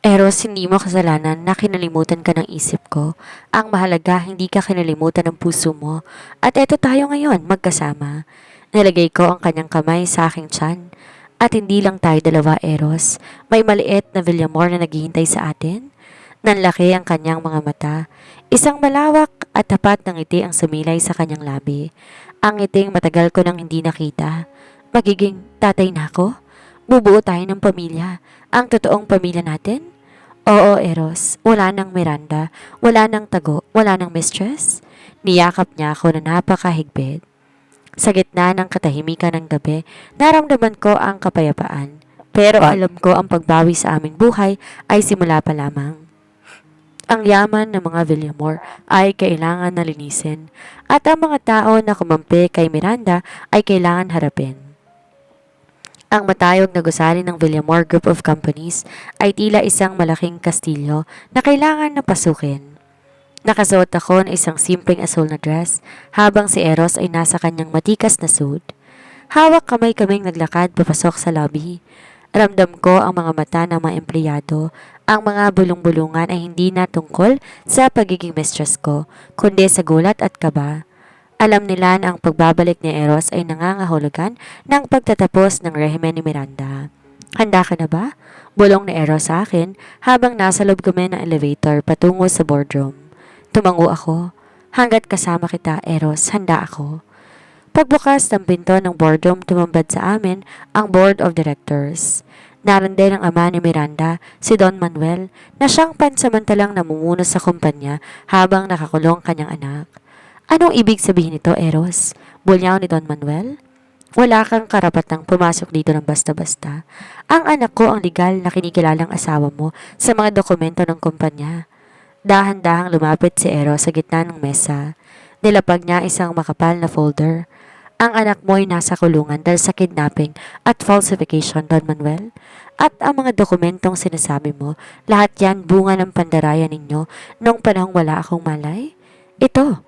Eros, hindi mo kasalanan na kinalimutan ka ng isip ko. Ang mahalaga, hindi ka kinalimutan ng puso mo. At eto tayo ngayon, magkasama. Nilagay ko ang kanyang kamay sa aking tiyan. At hindi lang tayo dalawa, Eros. May maliit na Villamor na naghihintay sa atin. Nanlaki ang kanyang mga mata. Isang malawak at tapat ng ngiti ang sumilay sa kanyang labi. Ang ngiting matagal ko nang hindi nakita. Magiging tatay na ako? Bubuo tayo ng pamilya. Ang totoong pamilya natin? Oo, Eros. Wala nang Miranda. Wala nang tago. Wala nang mistress. Niyakap niya ako na napakahigpit. Sa gitna ng katahimikan ng gabi, naramdaman ko ang kapayapaan. Pero alam ko ang pagbawi sa aming buhay ay simula pa lamang. Ang yaman ng mga Villamor ay kailangan na linisin at ang mga tao na kumampi kay Miranda ay kailangan harapin. Ang matayog na gusali ng Villamor Group of Companies ay tila isang malaking kastilyo na kailangan na pasukin. Nakasuot ako ng isang simpleng asul na dress habang si Eros ay nasa kanyang matikas na suit. Hawak kamay kaming naglakad papasok sa lobby. Ramdam ko ang mga mata ng mga empleyado. Ang mga bulong-bulungan ay hindi na tungkol sa pagiging mistress ko, kundi sa gulat at kaba. Alam nila na ang pagbabalik ni Eros ay nangangahulugan ng pagtatapos ng rehimen ni Miranda. Handa ka na ba? Bulong ni Eros sa akin habang nasa loob kami ng elevator patungo sa boardroom. Tumango ako. Hanggat kasama kita, Eros, handa ako. Pagbukas ng pinto ng boardroom, tumambad sa amin ang board of directors. Naroon din ang ama ni Miranda, si Don Manuel, na siyang pansamantalang namumuno sa kumpanya habang nakakulong kanyang anak. Anong ibig sabihin nito, Eros? Bulyaw ni Don Manuel? Wala kang karapatang pumasok dito ng basta-basta. Ang anak ko ang legal na kinikilalang asawa mo sa mga dokumento ng kumpanya. Dahan-dahang lumapit si Eros sa gitna ng mesa. Nilapag niya isang makapal na folder. Ang anak mo ay nasa kulungan dahil sa kidnapping at falsification, Don Manuel. At ang mga dokumentong sinasabi mo, lahat yan bunga ng pandaraya ninyo nung panahong wala akong malay? Ito.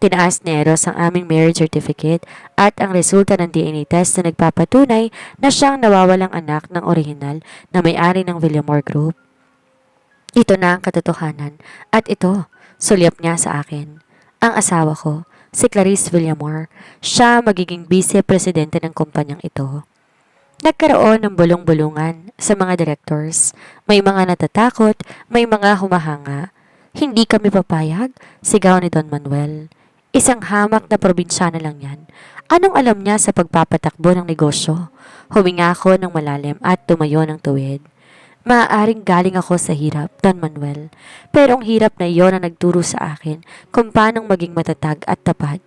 Tinaas ni Eros ang aming marriage certificate at ang resulta ng DNA test na nagpapatunay na siyang nawawalang anak ng orihinal na may-ari ng Villamor Group. Ito na ang katotohanan at ito, sulyap niya sa akin. Ang asawa ko, si Clarice Villamor, siya magiging vice-presidente ng kumpanyang ito. Nagkaroon ng bulong-bulungan sa mga directors. May mga natatakot, may mga humahanga. Hindi kami papayag, sigaw ni Don Manuel. Isang hamak na probinsyana lang yan. Anong alam niya sa pagpapatakbo ng negosyo? Huminga ako ng malalim at tumayo ng tuwid. Maaaring galing ako sa hirap, Don Manuel. Pero ang hirap na iyon ang nagturo sa akin kung paanong maging matatag at tapat.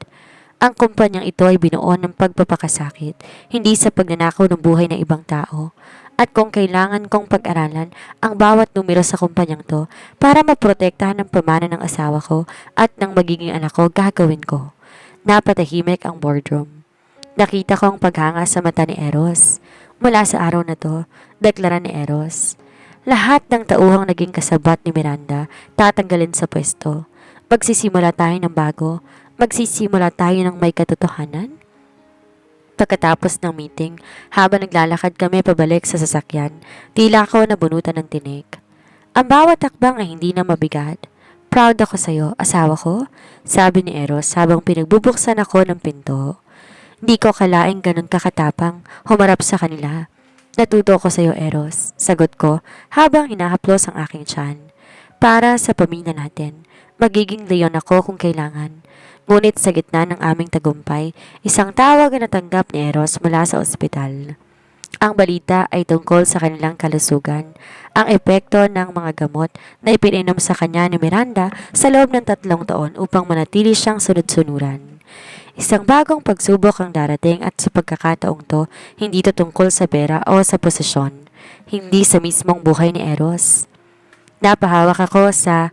Ang kumpanyang ito ay binuo ng pagpapakasakit, hindi sa pagnanakaw ng buhay ng ibang tao. At kung kailangan kong pag-aralan ang bawat numero sa kumpanyang to para maprotektahan ang pamana ng asawa ko at ng magiging anak ko, gagawin ko. Napatahimik ang boardroom. Nakita ko ang paghanga sa mata ni Eros. Mula sa araw na to, deklara ni Eros. Lahat ng tauhang naging kasabat ni Miranda, tatanggalin sa pwesto. Magsisimula tayo ng bago. Magsisimula tayo ng may katotohanan. Pagkatapos ng meeting, habang naglalakad kami pabalik sa sasakyan, tila ako nabunutan ng tinik. Ang bawat takbang ay hindi na mabigat. Proud ako sa'yo, asawa ko, sabi ni Eros habang pinagbubuksan ako ng pinto. Di ko kalaing ganun kakatapang humarap sa kanila. Natuto ko sa'yo, Eros. Sagot ko habang hinahaplos ang aking tiyan. Para sa pamilya natin, magiging leon ako kung kailangan. Ngunit sa gitna ng aming tagumpay, isang tawag ang natanggap ni Eros mula sa ospital. Ang balita ay tungkol sa kanilang kalusugan, ang epekto ng mga gamot na ipininom sa kanya ni Miranda sa loob ng 3 taon upang manatili siyang sunod-sunuran. Isang bagong pagsubok ang darating at sa pagkakataong to, hindi ito tungkol sa pera o sa posisyon, hindi sa mismong buhay ni Eros. Napahawak ako sa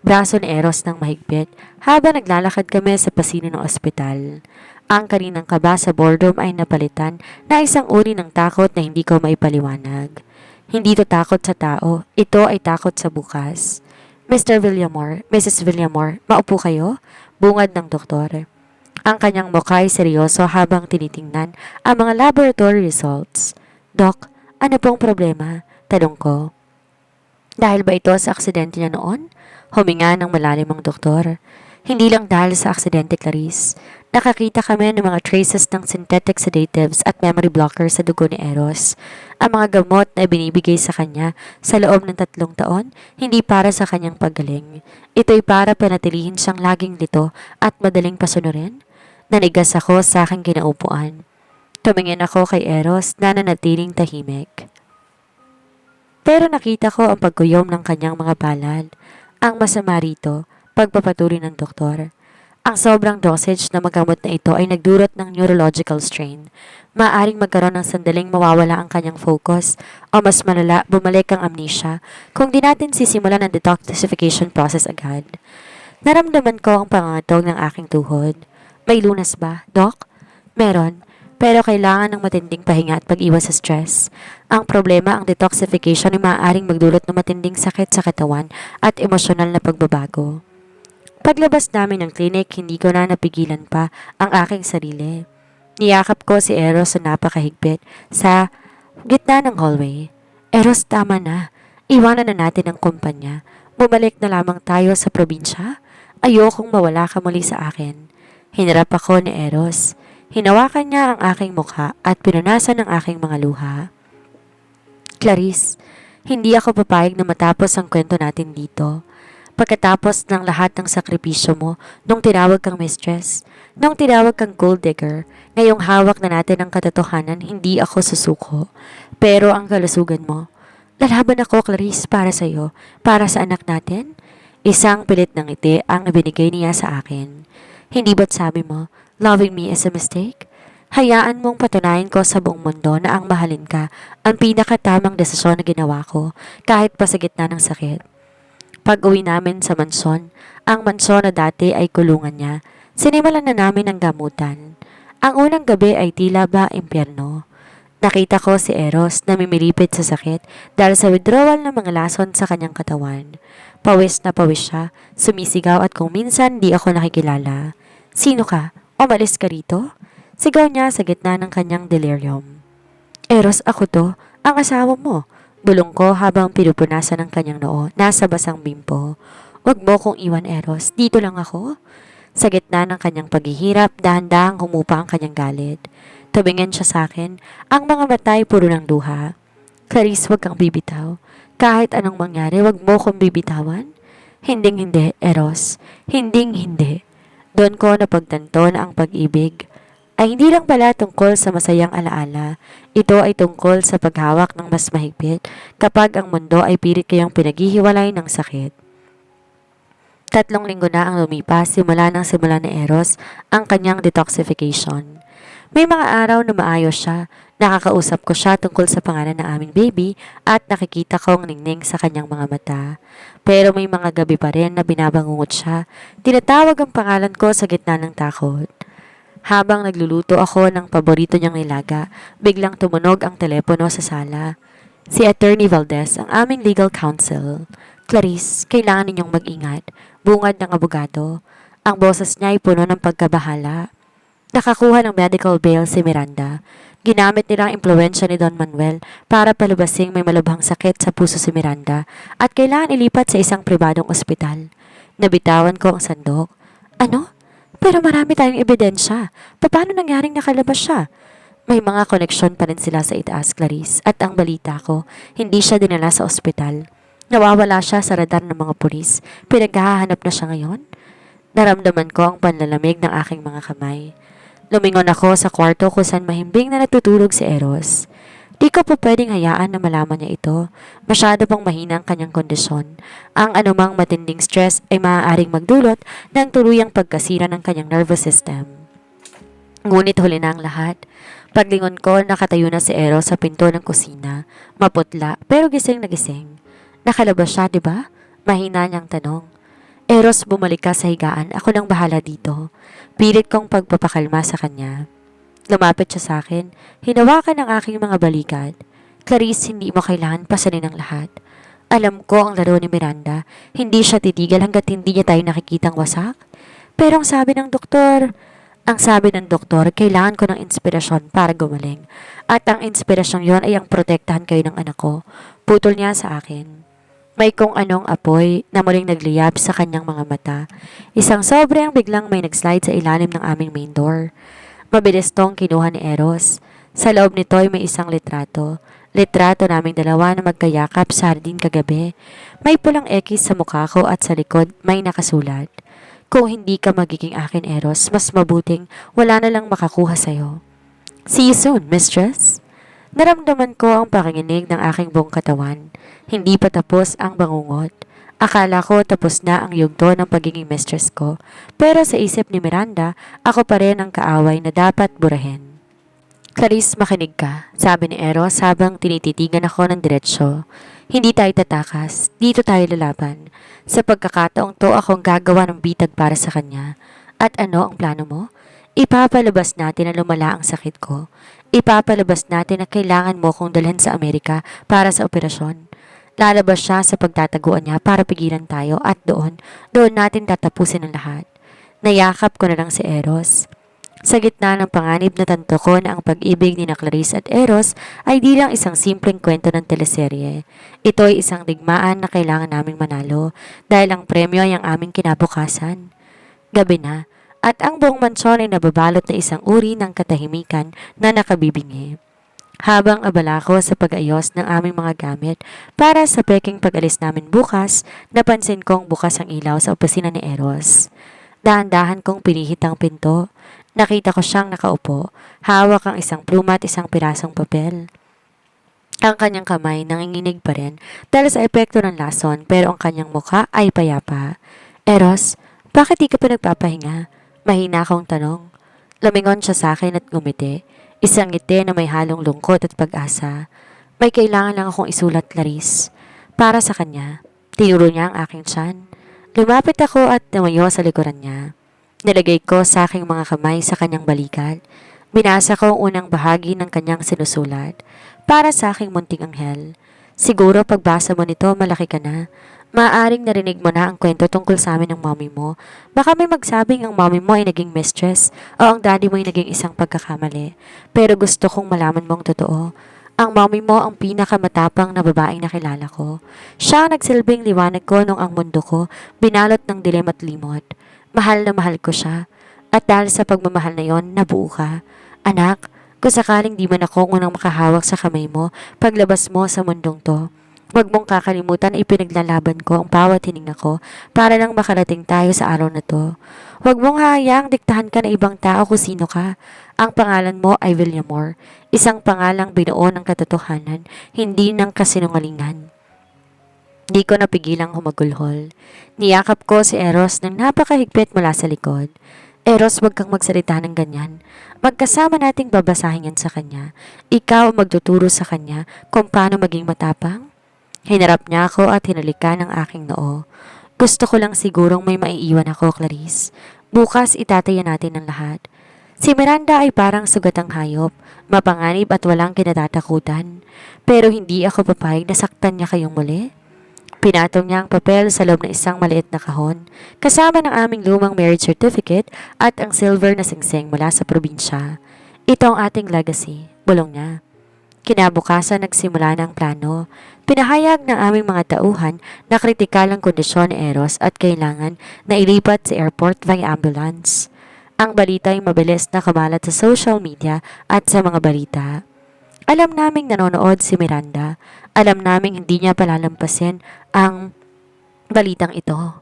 braso ni Eros ng mahigpit habang naglalakad kami sa pasilyo ng ospital. Ang kaninang kaba sa boredom ay napalitan na isang uri ng takot na hindi ko maipaliwanag. Hindi ito takot sa tao, ito ay takot sa bukas. Mr. Villamor, Mrs. Villamor, maupo kayo? Bungad ng doktor. Ang kanyang mukha ay seryoso habang tinitingnan ang mga laboratory results. Doc, ano pong problema? Tanong ko. Dahil ba ito sa aksidente niya noon? Huminga ng malalim ang doktor. Hindi lang dahil sa aksidente, Clarice. Nakakita kami ng mga traces ng synthetic sedatives at memory blockers sa dugo ni Eros. Ang mga gamot na binibigay sa kanya sa loob ng 3 taon, hindi para sa kanyang paggaling. Ito'y para panatilihin siyang laging lito at madaling pasunurin. Nanigas ako sa aking kinaupuan. Tumingin ako kay Eros na nanatiling tahimik. Pero nakita ko ang pagkuyom ng kanyang mga palad. Ang masama rito, pagpapatuloy ng doktor. Ang sobrang dosage na magamot na ito ay nagdulot ng neurological strain. Maaring magkaroon ng sandaling mawawala ang kanyang focus o mas malala bumalik ang amnesia kung di natin sisimulan ang detoxification process agad. Naramdaman ko ang pangangatog ng aking tuhod. May lunas ba, Doc? Meron, pero kailangan ng matinding pahinga at pag-iwas sa stress. Ang problema, ang detoxification ay maaaring magdulot ng matinding sakit sa katawan at emosyonal na pagbabago. Paglabas namin ng clinic, hindi ko na napigilan pa ang aking sarili. Niyakap ko si Eros na napakahigpit sa gitna ng hallway. Eros, tama na. Iwanan na natin ang kumpanya. Bumalik na lamang tayo sa probinsya. Ayokong mawala ka muli sa akin. Hinarap ako ni Eros. Hinawakan niya ang aking mukha at pinunasan ang aking mga luha. Clarice, hindi ako papayag na matapos ang kwento natin dito. Pagkatapos ng lahat ng sakripisyo mo, nung tinawag kang mistress, nung tinawag kang gold digger, ngayong hawak na natin ang katotohanan, hindi ako susuko. Pero ang kalusugan mo, lalaban ako, Clarice, para sa'yo, para sa anak natin. Isang pilit ng ngiti ang ibinigay niya sa akin. Hindi ba't sabi mo, loving me is a mistake? Hayaan mong patunayan ko sa buong mundo na ang mahalin ka ang pinakatamang desisyon na ginawa ko kahit pa sa gitna ng sakit. Pag-uwi namin sa mansyon, ang mansyon na dati ay kulungan niya, sinimulan na namin ang gamutan. Ang unang gabi ay tila ba impyerno. Nakita ko si Eros na mimilipit sa sakit dahil sa withdrawal ng mga lason sa kanyang katawan. Pawis na pawis siya, sumisigaw at kung minsan di ako nakikilala. Sino ka? Umalis ka rito? Sigaw niya sa gitna ng kanyang delirium. Eros, ako to, ang asawa mo. Bulong ko habang pinupunasan ng kanyang noo, nasa basang bimpo. Huwag mo kong iwan, Eros, dito lang ako. Sa gitna ng kanyang paghihirap, dahan-dahang humupa ang kanyang galit. Tumingin siya sa akin, ang mga mata ay puro ng luha. Clarice, huwag kang bibitaw. Kahit anong mangyari, huwag mo kong bibitawan. Hinding-hindi, Eros. Hinding-hindi. Doon ko napagtanto na ang pag-ibig ay hindi lang pala tungkol sa masayang alaala. Ito ay tungkol sa paghawak ng mas mahigpit kapag ang mundo ay pilit kayong pinaghihiwalay ng sakit. 3 linggo na ang lumipas simula ni Eros ang kanyang detoxification. May mga araw na maayos siya, nakakausap ko siya tungkol sa pangalan ng aming baby at nakikita kong ningning sa kanyang mga mata. Pero may mga gabi pa rin na binabangungot siya, tinatawag ang pangalan ko sa gitna ng takot. Habang nagluluto ako ng paborito niyang nilaga, biglang tumunog ang telepono sa sala. Si Attorney Valdez, ang aming legal counsel. Clarice, kailangan ninyong mag-ingat. Bungad ng abogado. Ang boses niya ay puno ng pagkabahala. Nakakuha ng medical bail si Miranda. Ginamit nila ang impluensya ni Don Manuel para palabasing may malubhang sakit sa puso si Miranda at kailangan ilipat sa isang pribadong ospital. Nabitawan ko ang sandok. Ano? Pero marami tayong ebidensya. Paano nangyaring nakalabas siya? May mga koneksyon pa rin sila sa itaas, Clarice. At ang balita ko, hindi siya dinala sa ospital. Nawawala siya sa radar ng mga pulis. Pinaghahanap na siya ngayon. Naramdaman ko ang panlalamig ng aking mga kamay. Lumingon ako sa kwarto kung saan mahimbing na natutulog si Eros. Di ko pa pwedeng hayaan na malaman niya ito. Masyado pang mahina ang kanyang kondisyon. Ang anumang matinding stress ay maaaring magdulot ng tuluyang pagkasira ng kanyang nervous system. Ngunit huli na ang lahat. Paglingon ko, nakatayo na si Eros sa pinto ng kusina. Maputla, pero gising na gising. Nakalabas siya, di ba? Mahina niyang tanong. Eros, bumalik ka sa higaan. Ako nang bahala dito. Pilit kong pagpapakalma sa kanya. Lumapit siya sa akin. Hinawakan ang aking mga balikat. Clarice, hindi mo kailangan pasanin ang lahat. Alam ko ang laro ni Miranda. Hindi siya titigil hanggat hindi niya tayo nakikitang wasak. Pero ang sabi ng doktor, kailangan ko ng inspirasyon para gumaling. At ang inspirasyong yon ay ang protektahan kayo ng anak ko. Putol niya sa akin. May kung anong apoy na muling nagliyab sa kanyang mga mata. Isang sobrang biglang may nagslide sa ilalim ng aming main door. Mabilis tong kinuha ni Eros. Sa loob nito ay may isang litrato. Litrato naming dalawa na magkayakap sa hardin kagabi. May pulang X sa mukha ko at sa likod may nakasulat. Kung hindi ka magiging akin, Eros, mas mabuting wala na lang makakuha sa'yo. See you soon, mistress. Naramdaman ko ang pakinginig ng aking buong katawan. Hindi pa tapos ang bangungot. Akala ko tapos na ang yugto ng pagiging mistress ko. Pero sa isip ni Miranda, ako pa rin ang kaaway na dapat burahin. Clarice, makinig ka, sabi ni Eros habang tinititigan ako ng diretsyo. Hindi tayo tatakas, dito tayo lalaban. Sa pagkakataong to akong gagawa ng bitag para sa kanya. At ano ang plano mo? Ipapalabas natin na lumala ang sakit ko. Ipapalabas natin na kailangan mo kong dalhin sa Amerika para sa operasyon. Lalabas siya sa pagtataguan niya para pigilan tayo at doon natin tatapusin ang lahat. Nayakap ko na lang si Eros. Sa gitna ng panganib na tanto ko na ang pag-ibig ni na Clarice at Eros ay di lang isang simpleng kwento ng teleserye. Ito ay isang digmaan na kailangan naming manalo dahil ang premyo ay ang aming kinabukasan. Gabi na. At ang buong mansyon ay nababalot na isang uri ng katahimikan na nakabibingi. Habang abala ko sa pag-ayos ng aming mga gamit para sa peking pag-alis namin bukas, napansin kong bukas ang ilaw sa opisina ni Eros. Dahan-dahan kong pinihit ang pinto. Nakita ko siyang nakaupo, hawak ang isang pluma at isang pirasong papel. Ang kanyang kamay nanginginig pa rin dahil sa epekto ng lason pero ang kanyang mukha ay payapa. Eros, bakit di ka pa nagpapahinga? Mahina akong tanong. Lumingon siya sa akin at ngumiti. Isang ngiti na may halong lungkot at pag-asa. May kailangan lang akong isulat, Clarice. Para sa kanya. Tinuro niya ang aking tiyan. Lumapit ako at tumayo sa likuran niya. Nilagay ko sa aking mga kamay sa kanyang balikat. Binasa ko ang unang bahagi ng kanyang sinusulat. Para sa aking munting anghel. Siguro pagbasa mo nito malaki ka na. Maaaring narinig mo na ang kwento tungkol sa amin ng mommy mo. Baka may magsabing ang mommy mo ay naging mistress o ang daddy mo ay naging isang pagkakamali. Pero gusto kong malaman mong totoo. Ang mommy mo ang pinakamatapang na babaeng nakilala ko. Siya ang nagsilbing liwanag ko nung ang mundo ko binalot ng dilim at limot. Mahal na mahal ko siya. At dahil sa pagmamahal na yon, nabuo ka. Anak, kung sakaling di man ako unang makahawak sa kamay mo, paglabas mo sa mundong to, huwag mong kakalimutan na ipinaglalaban ko ang bawat hininga ko para lang makarating tayo sa araw na to. Huwag mong hahayaang diktahan ka ng ibang tao kung sino ka. Ang pangalan mo ay Villamor, isang pangalang binuo ng katotohanan, hindi ng kasinungalingan. Di ko napigilang humagulhol. Niyakap ko si Eros ng napakahigpit mula sa likod. Eros, wag kang magsalita ng ganyan. Magkasama nating babasahin yan sa kanya. Ikaw ang magtuturo sa kanya kung paano maging matapang. Hinarap niya ako at hinalikan ang aking noo. Gusto ko lang sigurong may maiiwan ako, Clarice. Bukas itataya natin ang lahat. Si Miranda ay parang sugatang hayop, mapanganib at walang kinatatakutan. Pero hindi ako papayag na saktan niya kayong muli. Pinatong niya ang papel sa loob ng isang maliit na kahon, kasama ng aming lumang marriage certificate at ang silver na singsing mula sa probinsya. Ito ang ating legacy, bulong niya. Kinabukasan nagsimula ng plano. Pinahayag ng aming mga tauhan na kritikal ang kondisyon ni Eros at kailangan na ilipat sa airport via ambulance. Ang balita ay mabilis na kumalat sa social media at sa mga balita. Alam naming nanonood si Miranda. Alam naming hindi niya palalampasin ang balitang ito.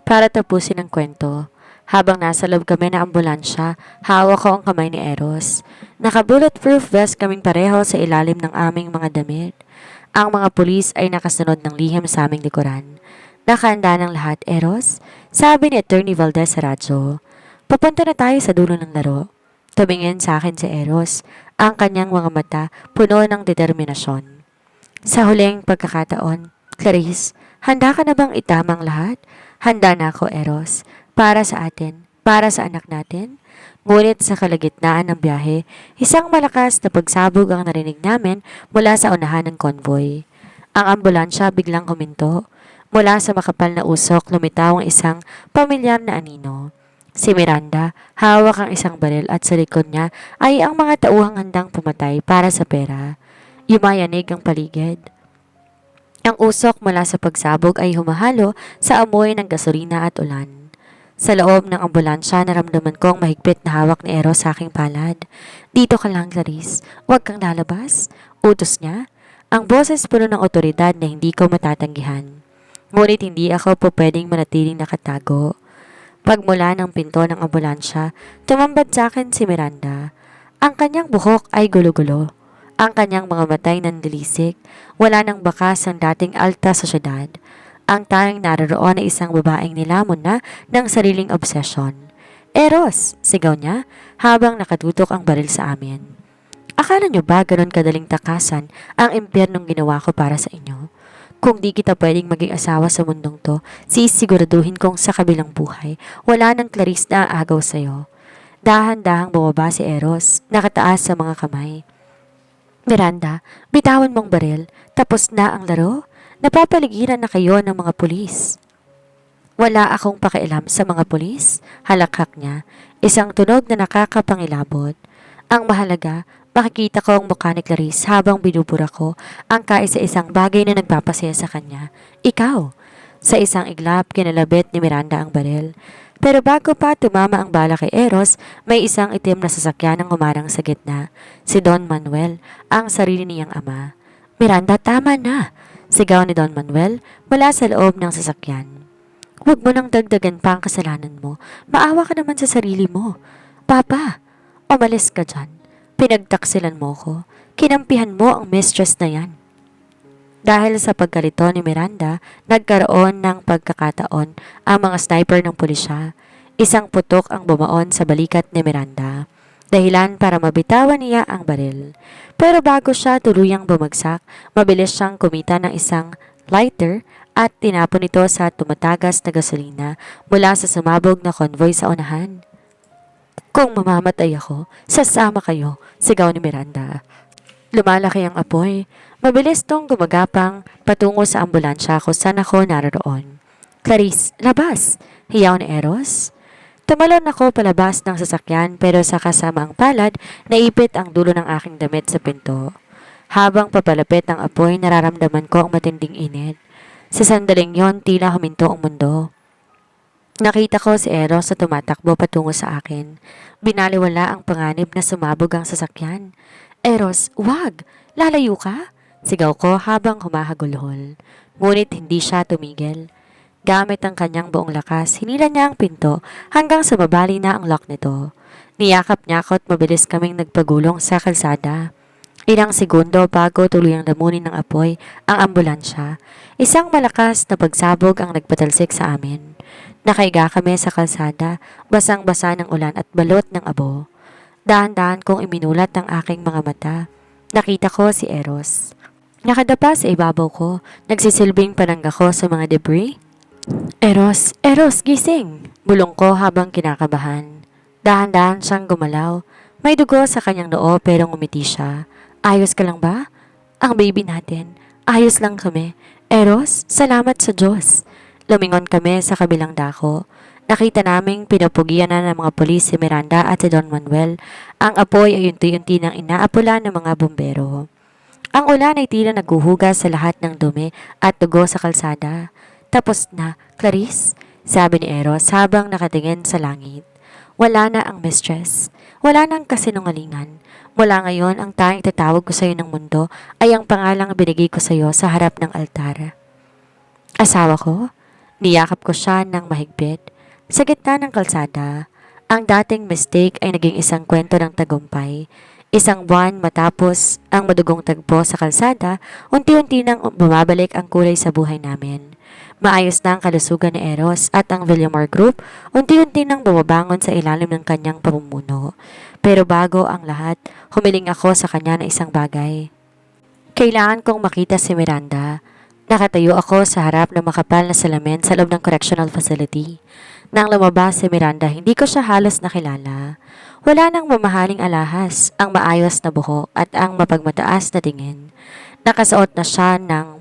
Para tapusin ang kwento, habang nasa loob kami na ambulansya, hawak ko ang kamay ni Eros. Naka-bulletproof vest kaming pareho sa ilalim ng aming mga damit. Ang mga pulis ay nakasunod ng lihim sa aming likuran. Nakahanda ng lahat, Eros? Sabi ni Attorney Valdez sa radyo. Papunta na tayo sa dulo ng laro. Tumingin sa akin si Eros, ang kanyang mga mata puno ng determinasyon. Sa huling pagkakataon, Clarice, handa ka na bang itama ang lahat? Handa na ako, Eros. Para sa atin, para sa anak natin. Ngunit sa kalagitnaan ng biyahe, isang malakas na pagsabog ang narinig namin mula sa unahan ng convoy. Ang ambulansya biglang huminto. Mula sa makapal na usok, lumitaw ang isang pamilyar na anino. Si Miranda, hawak ang isang baril at sa likod niya ay ang mga tauhang handang pumatay para sa pera. Yumayanig ang paligid. Ang usok mula sa pagsabog ay humahalo sa amoy ng gasolina at ulan. Sa loob ng ambulansya, naramdaman ko ang mahigpit na hawak ni Eros sa aking palad. Dito ka lang, Clarice. Huwag kang lalabas. Utos niya. Ang boses puno ng otoridad na hindi ko matatanggihan. Ngunit hindi ako po pwedeng manatiling nakatago. Pagmula ng pinto ng ambulansya, tumambad sa akin si Miranda. Ang kanyang buhok ay gulo-gulo. Ang kanyang mga matay nandilisik. Wala nang bakas ang dating alta sa syudad. Ang tanging naroon ay isang babaeng nilamon na ng sariling obsesyon. Eros! Sigaw niya habang nakatutok ang baril sa amin. Akala niyo ba ganun kadaling takasan ang impyernong ginawa ko para sa inyo? Kung di kita pwedeng maging asawa sa mundong to, sisiguraduhin kong sa kabilang buhay, wala nang Clarice na aagaw sa'yo. Dahan-dahang bumaba si Eros, nakataas sa mga kamay. Miranda, bitawan mong baril, tapos na ang laro? Napapaligiran na kayo ng mga pulis. Wala akong pakialam sa mga pulis, halakhak niya, isang tunog na nakakapangilabot. Ang mahalaga, makikita ko ang mukha ni Clarice habang binubura ko ang kaisa-isang bagay na nagpapasaya sa kanya. Ikaw! Sa isang iglap, kinalabit ni Miranda ang baril. Pero bago pa tumama ang bala kay Eros, may isang itim na sasakyan ang humarang sa gitna. Si Don Manuel, ang sarili niyang ama. Miranda, tama na! Sigaw ni Don Manuel mula sa loob ng sasakyan. Huwag mo nang dagdagan pa ang kasalanan mo. Maawa ka naman sa sarili mo. Papa, umalis ka dyan. Pinagtaksilan mo ko. Kinampihan mo ang mistress na yan. Dahil sa pagkalito ni Miranda, nagkaroon ng pagkakataon ang mga sniper ng pulisya. Isang putok ang bumaon sa balikat ni Miranda. Dahilan para mabitawan niya ang baril. Pero bago siya tuluyang bumagsak, mabilis siyang kumita ng isang lighter at tinapon ito sa tumatagas na gasolina mula sa sumabog na convoy sa unahan. Kung mamamatay ako, sasama kayo, sigaw ni Miranda. Lumalaki ang apoy. Mabilis tong gumagapang patungo sa ambulansya kung saan ako naroon. Clarice, labas! Hiyaw ni Eros. Tumalon ako palabas ng sasakyan pero sa kasamaang palad, naipit ang dulo ng aking damit sa pinto. Habang papalapit ang apoy, nararamdaman ko ang matinding init. Sa sandaling yon, tila huminto ang mundo. Nakita ko si Eros na tumatakbo patungo sa akin. Binaliwala ang panganib na sumabog ang sasakyan. Eros, wag! Lalayo ka? Sigaw ko habang humahagulhol. Ngunit hindi siya tumigil. Gamit ang kanyang buong lakas, hinila niya ang pinto hanggang sumabali na ang lock nito. Niyakap niya ako at mabilis kaming nagpagulong sa kalsada. Ilang segundo bago tuluyang lamunin ng apoy ang ambulansya, isang malakas na pagsabog ang nagpatalsik sa amin. Nakaiga kami sa kalsada, basang-basa ng ulan at balot ng abo. Dahan-dahan kong iminulat ang aking mga mata. Nakita ko si Eros. Nakadapa sa ibabaw ko, nagsisilbing panangga ko sa mga debris. Eros, Eros, gising! Bulong ko habang kinakabahan. Dahan-dahan siyang gumalaw. May dugo sa kanyang noo pero ngumiti siya. Ayos ka lang ba? Ang baby natin. Ayos lang kami. Eros, salamat sa Diyos. Lumingon kami sa kabilang dako. Nakita naming pinapugian na ng mga pulis si Miranda at si Don Manuel. Ang apoy ay unti-unti nang inaapula ng mga bumbero. Ang ulan ay tila naghuhugas sa lahat ng dumi at dugo sa kalsada. Tapos na, Clarice, sabi ni Eros habang nakatingin sa langit. Wala na ang mistress. Wala na ang kasinungalingan. Mula ngayon, ang tanging itatawag ko sa iyo ng mundo ay ang pangalang binigay ko sa iyo sa harap ng altar. Asawa ko? Niyakap ko siya ng mahigpit. Sa gitna ng kalsada, ang dating mistake ay naging isang kwento ng tagumpay. Isang buwan matapos ang madugong tagpo sa kalsada, unti-unti nang bumabalik ang kulay sa buhay namin. Maayos na ang kalusugan ni Eros at ang Villamor Group, unti-unti nang bumabangon sa ilalim ng kanyang pamumuno. Pero bago ang lahat, humiling ako sa kanya ng isang bagay. Kailangan kong makita si Miranda. Nakatayo ako sa harap ng makapal na salamin sa loob ng correctional facility. Nang lumabas si Miranda, hindi ko siya halos nakilala. Wala nang mamahaling alahas, ang maayos na buhok at ang mapagmataas na tingin. Nakasuot na siya ng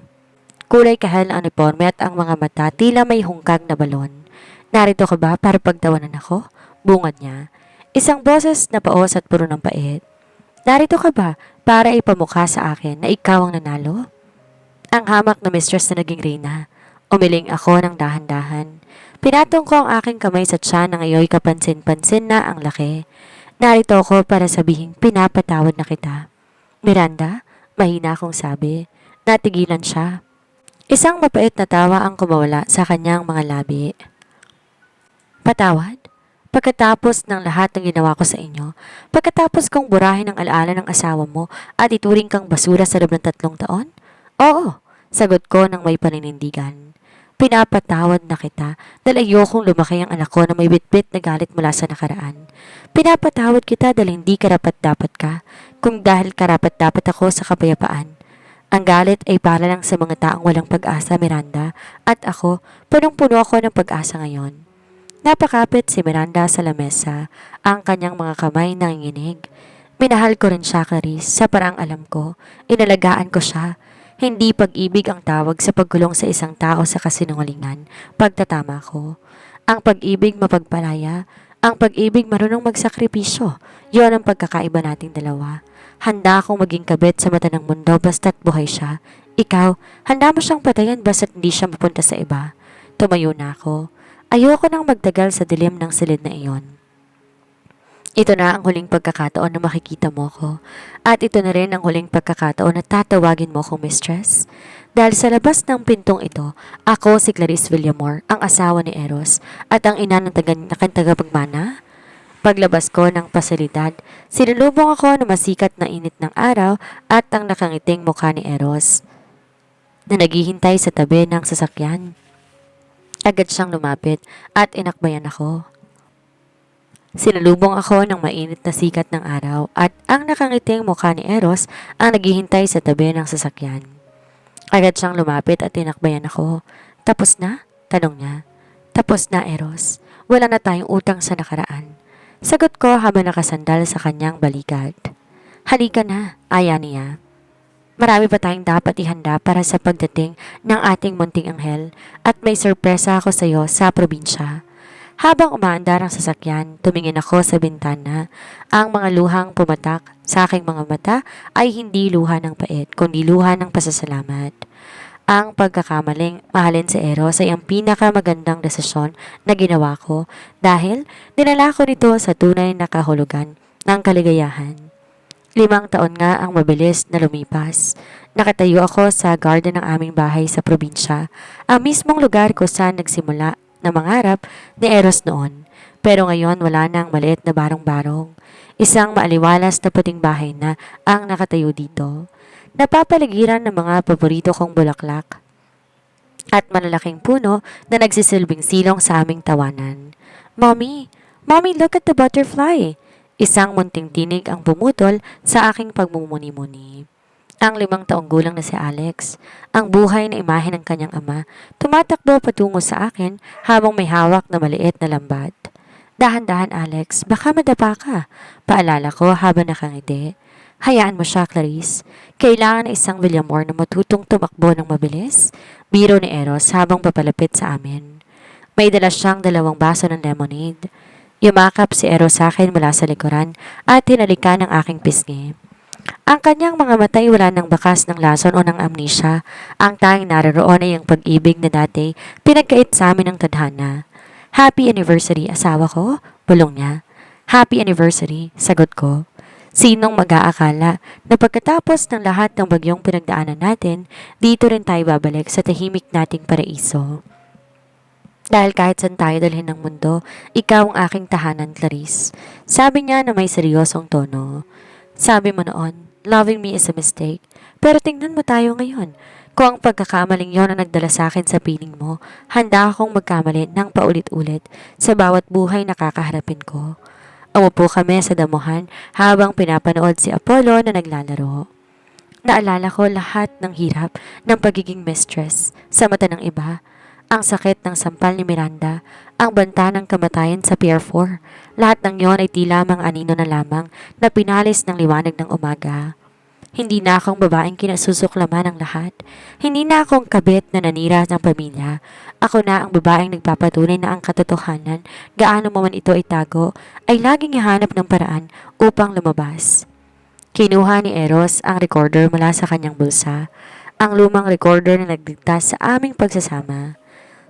kulay kahel ang uniforme at ang mga mata tila may hungkag na balon. Narito ka ba para pagtawanan ako? Bungad niya. Isang boses na paos at puro ng pait. Narito ka ba para ipamukha sa akin na ikaw ang nanalo? Ang hamak na mistress na naging reyna. Umiling ako ng dahan-dahan. Pinatong ko ang aking kamay sa tiyan na ngayon kapansin-pansin na ang laki. Narito ako para sabihing pinapatawad na kita. Miranda, mahina akong sabi. Natigilan siya. Isang mapait na tawa ang kumawala sa kanyang mga labi. Patawad? Pagkatapos ng lahat ng ginawa ko sa inyo, pagkatapos kong burahin ang alaala ng asawa mo at ituring kang basura sa loob ng 3 taon? Oo, sagot ko ng may paninindigan. Pinapatawad na kita dahil ayokong lumaki ang anak ko na may bitbit na galit mula sa nakaraan. Pinapatawad kita dahil hindi karapat-dapat ka, kung dahil karapat-dapat ako sa kapayapaan. Ang galit ay para lang sa mga taong walang pag-asa, Miranda, at ako, punong-puno ako ng pag-asa ngayon. Napakapit si Miranda sa lamesa, ang kanyang mga kamay nanginginig. Minahal ko rin siya, Clarice, sa parang alam ko. Inalagaan ko siya. Hindi pag-ibig ang tawag sa pagkulong sa isang tao sa kasinungalingan, pagtatama ko. Ang pag-ibig mapagpalaya, ang pag-ibig marunong magsakripisyo. Yon ang pagkakaiba nating dalawa. Handa akong maging kabit sa mata ng mundo basta't buhay siya. Ikaw, handa mo siyang patayan basta't hindi siya mapunta sa iba. Tumayo na ako. Ayoko nang magtagal sa dilim ng silid na iyon. Ito na ang huling pagkakataon na makikita mo ko. At ito na rin ang huling pagkakataon na tatawagin mo kong mistress. Dahil sa labas ng pintong ito, ako si Clarice Villamor, ang asawa ni Eros, at ang ina ng tagapagmana. Paglabas ko ng pasilidad, sinulubong ako na masikat na init ng araw at ang nakangiting mukha ni Eros na naghihintay sa tabi ng sasakyan. Agad siyang lumapit at inakbayan ako. Sinalubong ako ng mainit na sikat ng araw at ang nakangiting mukha ni Eros ang naghihintay sa tabi ng sasakyan. Agad siyang lumapit at tinakbayan ako. Tapos na? Tanong niya. Tapos na, Eros. Wala na tayong utang sa nakaraan. Sagot ko habang nakasandal sa kanyang balikat. Halika na, aya niya. Marami pa tayong dapat ihanda para sa pagdating ng ating munting anghel at may sorpresa ako sa iyo sa probinsya. Habang umaandar ang sasakyan, tumingin ako sa bintana. Ang mga luhang pumatak sa aking mga mata ay hindi luha ng pait, kundi luha ng pasasalamat. Ang pagkakamaling mahalin si Eros ay ang pinakamagandang desisyon na ginawa ko dahil dinala ko nito sa tunay na kahulugan ng kaligayahan. 5 taon nga ang mabilis na lumipas. Nakatayo ako sa garden ng aming bahay sa probinsya, ang mismong lugar ko saan nagsimula na mangarap ni Eros noon. Pero ngayon wala nang maliit na barong-barong. Isang maaliwalas na puting bahay na ang nakatayo dito. Napapaligiran ng mga paborito kong bulaklak at malalaking puno na nagsisilbing silong sa aming tawanan. Mommy! Mommy, look at the butterfly! Isang munting tinig ang bumutol sa aking pagmumuni-muni. Ang 5 taong gulang na si Alex, ang buhay na imahe ng kanyang ama, tumatakbo patungo sa akin habang may hawak na maliit na lambat. Dahan-dahan, Alex, baka madapa ka, paalala ko habang nakangiti. Hayaan mo siya, Clarice. Kailangan na isang Villamor na matutong tumakbo ng mabilis, biro ni Eros habang papalapit sa amin. May dala siyang 2 baso ng lemonade. Yumakap si Eros sa akin mula sa likuran at hinalikan ng aking pisngi. Ang kanyang mga mata ay wala ng bakas ng lason o ng amnesia. Ang tanging naroon ay ang pag-ibig na dati pinagkait sa amin ng tadhana. Happy anniversary, asawa ko, bulong niya. Happy anniversary, sagot ko. Sinong mag-aakala na pagkatapos ng lahat ng bagyong pinagdaanan natin, dito rin tayo babalik sa tahimik nating paraiso. Dahil kahit saan tayo dalhin ng mundo, ikaw ang aking tahanan, Clarice. Sabi niya na may seryosong tono. Sabi mo noon, loving me is a mistake. Pero tingnan mo tayo ngayon. Kung ang pagkakamaling yon ang nagdala sa akin sa piling mo, handa akong magkamali ng paulit-ulit sa bawat buhay na kakaharapin ko. Umupo kami sa damuhan habang pinapanood si Apollo na naglalaro. Naalala ko lahat ng hirap ng pagiging mistress sa mata ng iba. Ang sakit ng sampal ni Miranda, ang banta ng kamatayan sa Pier 4. Lahat ng yon ay tila mga anino na lamang na pinalis ng liwanag ng umaga. Hindi na akong babaeng kinasusuklaman ng lahat. Hindi na akong kabit na nanira ng pamilya. Ako na ang babaeng nagpapatunay na ang katotohanan, gaano mo man ito itago, ay laging ihanap ng paraan upang lumabas. Kinuha ni Eros ang recorder mula sa kanyang bulsa, ang lumang recorder na nagdigtas sa aming pagsasama.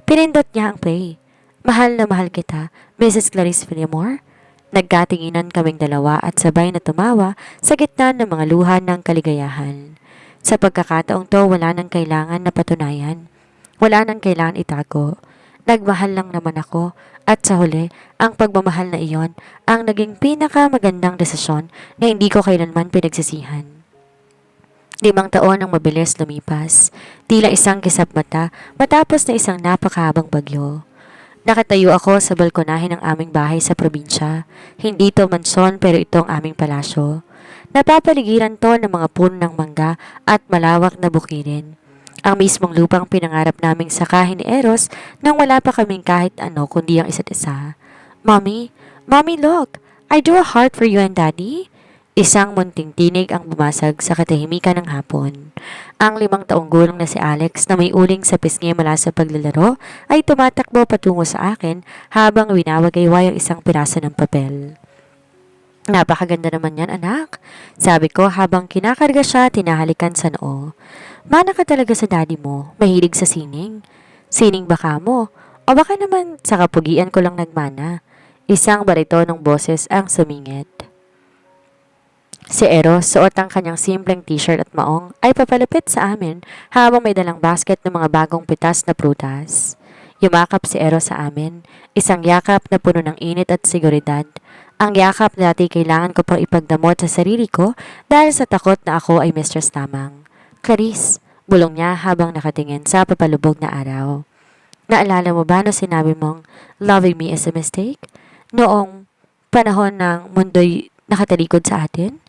Pinindot niya ang play. Mahal na mahal kita, Mrs. Clarice Villamor. Nagkatinginan kaming dalawa at sabay na tumawa sa gitna ng mga luha ng kaligayahan. Sa pagkakataong to, wala nang kailangan na patunayan. Wala nang kailangan itago. Nagmahal lang naman ako at sa huli, ang pagmamahal na iyon ang naging pinakamagandang desisyon na hindi ko kailanman pinagsisihan. 5 taon ang mabilis lumipas, tila isang kisap mata matapos na isang napakahabang bagyo. Nakatayo ako sa balkonahe ng aming bahay sa probinsya. Hindi to mansyon pero ito ang aming palasyo. Napapaligiran to ng mga puno ng mangga at malawak na bukirin. Ang mismong lupang pinangarap naming sakahin ni Eros nang wala pa kaming kahit ano kundi ang isa't isa. Mommy, look! I drew a heart for you and Daddy. Isang munting tinig ang bumasag sa katahimikan ng hapon. Ang 5 taong gulang na si Alex na may uling sa pisngi mula sa paglalaro ay tumatakbo patungo sa akin habang winawagayway ang isang piraso ng papel. Napakaganda naman yan, anak. Sabi ko habang kinakarga siya tinahalikan sa noo. Mana ka talaga sa daddy mo, mahilig sa sining. Sining baka mo, o baka naman sa kapugian ko lang nagmana. Isang baritonong boses ang sumingit. Si Eros, suot ang kanyang simpleng t-shirt at maong, ay papalapit sa amin habang may dalang basket ng mga bagong pitas na prutas. Yumakap si Eros sa amin, isang yakap na puno ng init at seguridad. Ang yakap na dati kailangan ko pang ipagdamot sa sarili ko dahil sa takot na ako ay mistress lamang. Clarice, bulong niya habang nakatingin sa papalubog na araw. Naalala mo ba na sinabi mong, loving me is a mistake? Noong panahon ng mundo'y nakatalikod sa atin?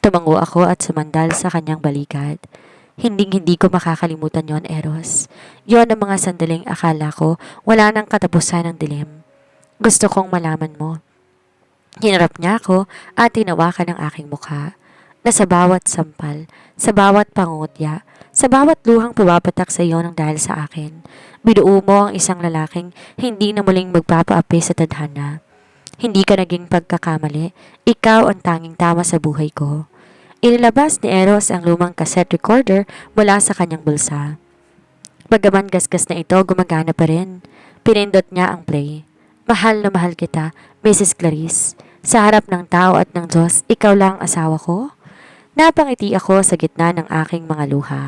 Tumango ako at sumandal sa kanyang balikat. Hindi ko makakalimutan yon, Eros. Yon ang mga sandaling akala ko wala nang katapusan ng dilim. Gusto kong malaman mo. Hinarap niya ako at tinawakan ang aking mukha. Na sa bawat sampal, sa bawat pangungutya, sa bawat luhang pumapatak sa iyo ng dahil sa akin, binuo mo ang isang lalaking hindi na muling magpapaapi sa tadhana. Hindi ka naging pagkakamali, ikaw ang tanging tama sa buhay ko. Inilabas ni Eros ang lumang cassette recorder mula sa kanyang bulsa. Bagaman gasgas na ito, gumagana pa rin. Pinindot niya ang play. Mahal na mahal kita, Mrs. Clarice. Sa harap ng tao at ng Diyos, ikaw lang ang asawa ko. Napangiti ako sa gitna ng aking mga luha.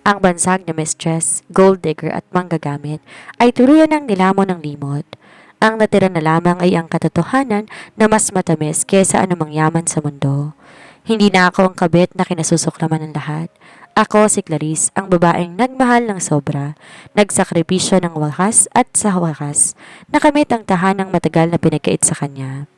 Ang bansag na mistress, gold digger at manggagamit ay tuluyan ng nilamon ng limot. Ang natira na lamang ay ang katotohanan na mas matamis kesa anumang yaman sa mundo. Hindi na ako ang kabit na kinasusuklaman ng lahat. Ako si Clarice, ang babaeng nagmahal ng sobra, nagsakripisyo ng wakas at sa wakas, nakamit ang tahanang matagal na pinagkait sa kanya.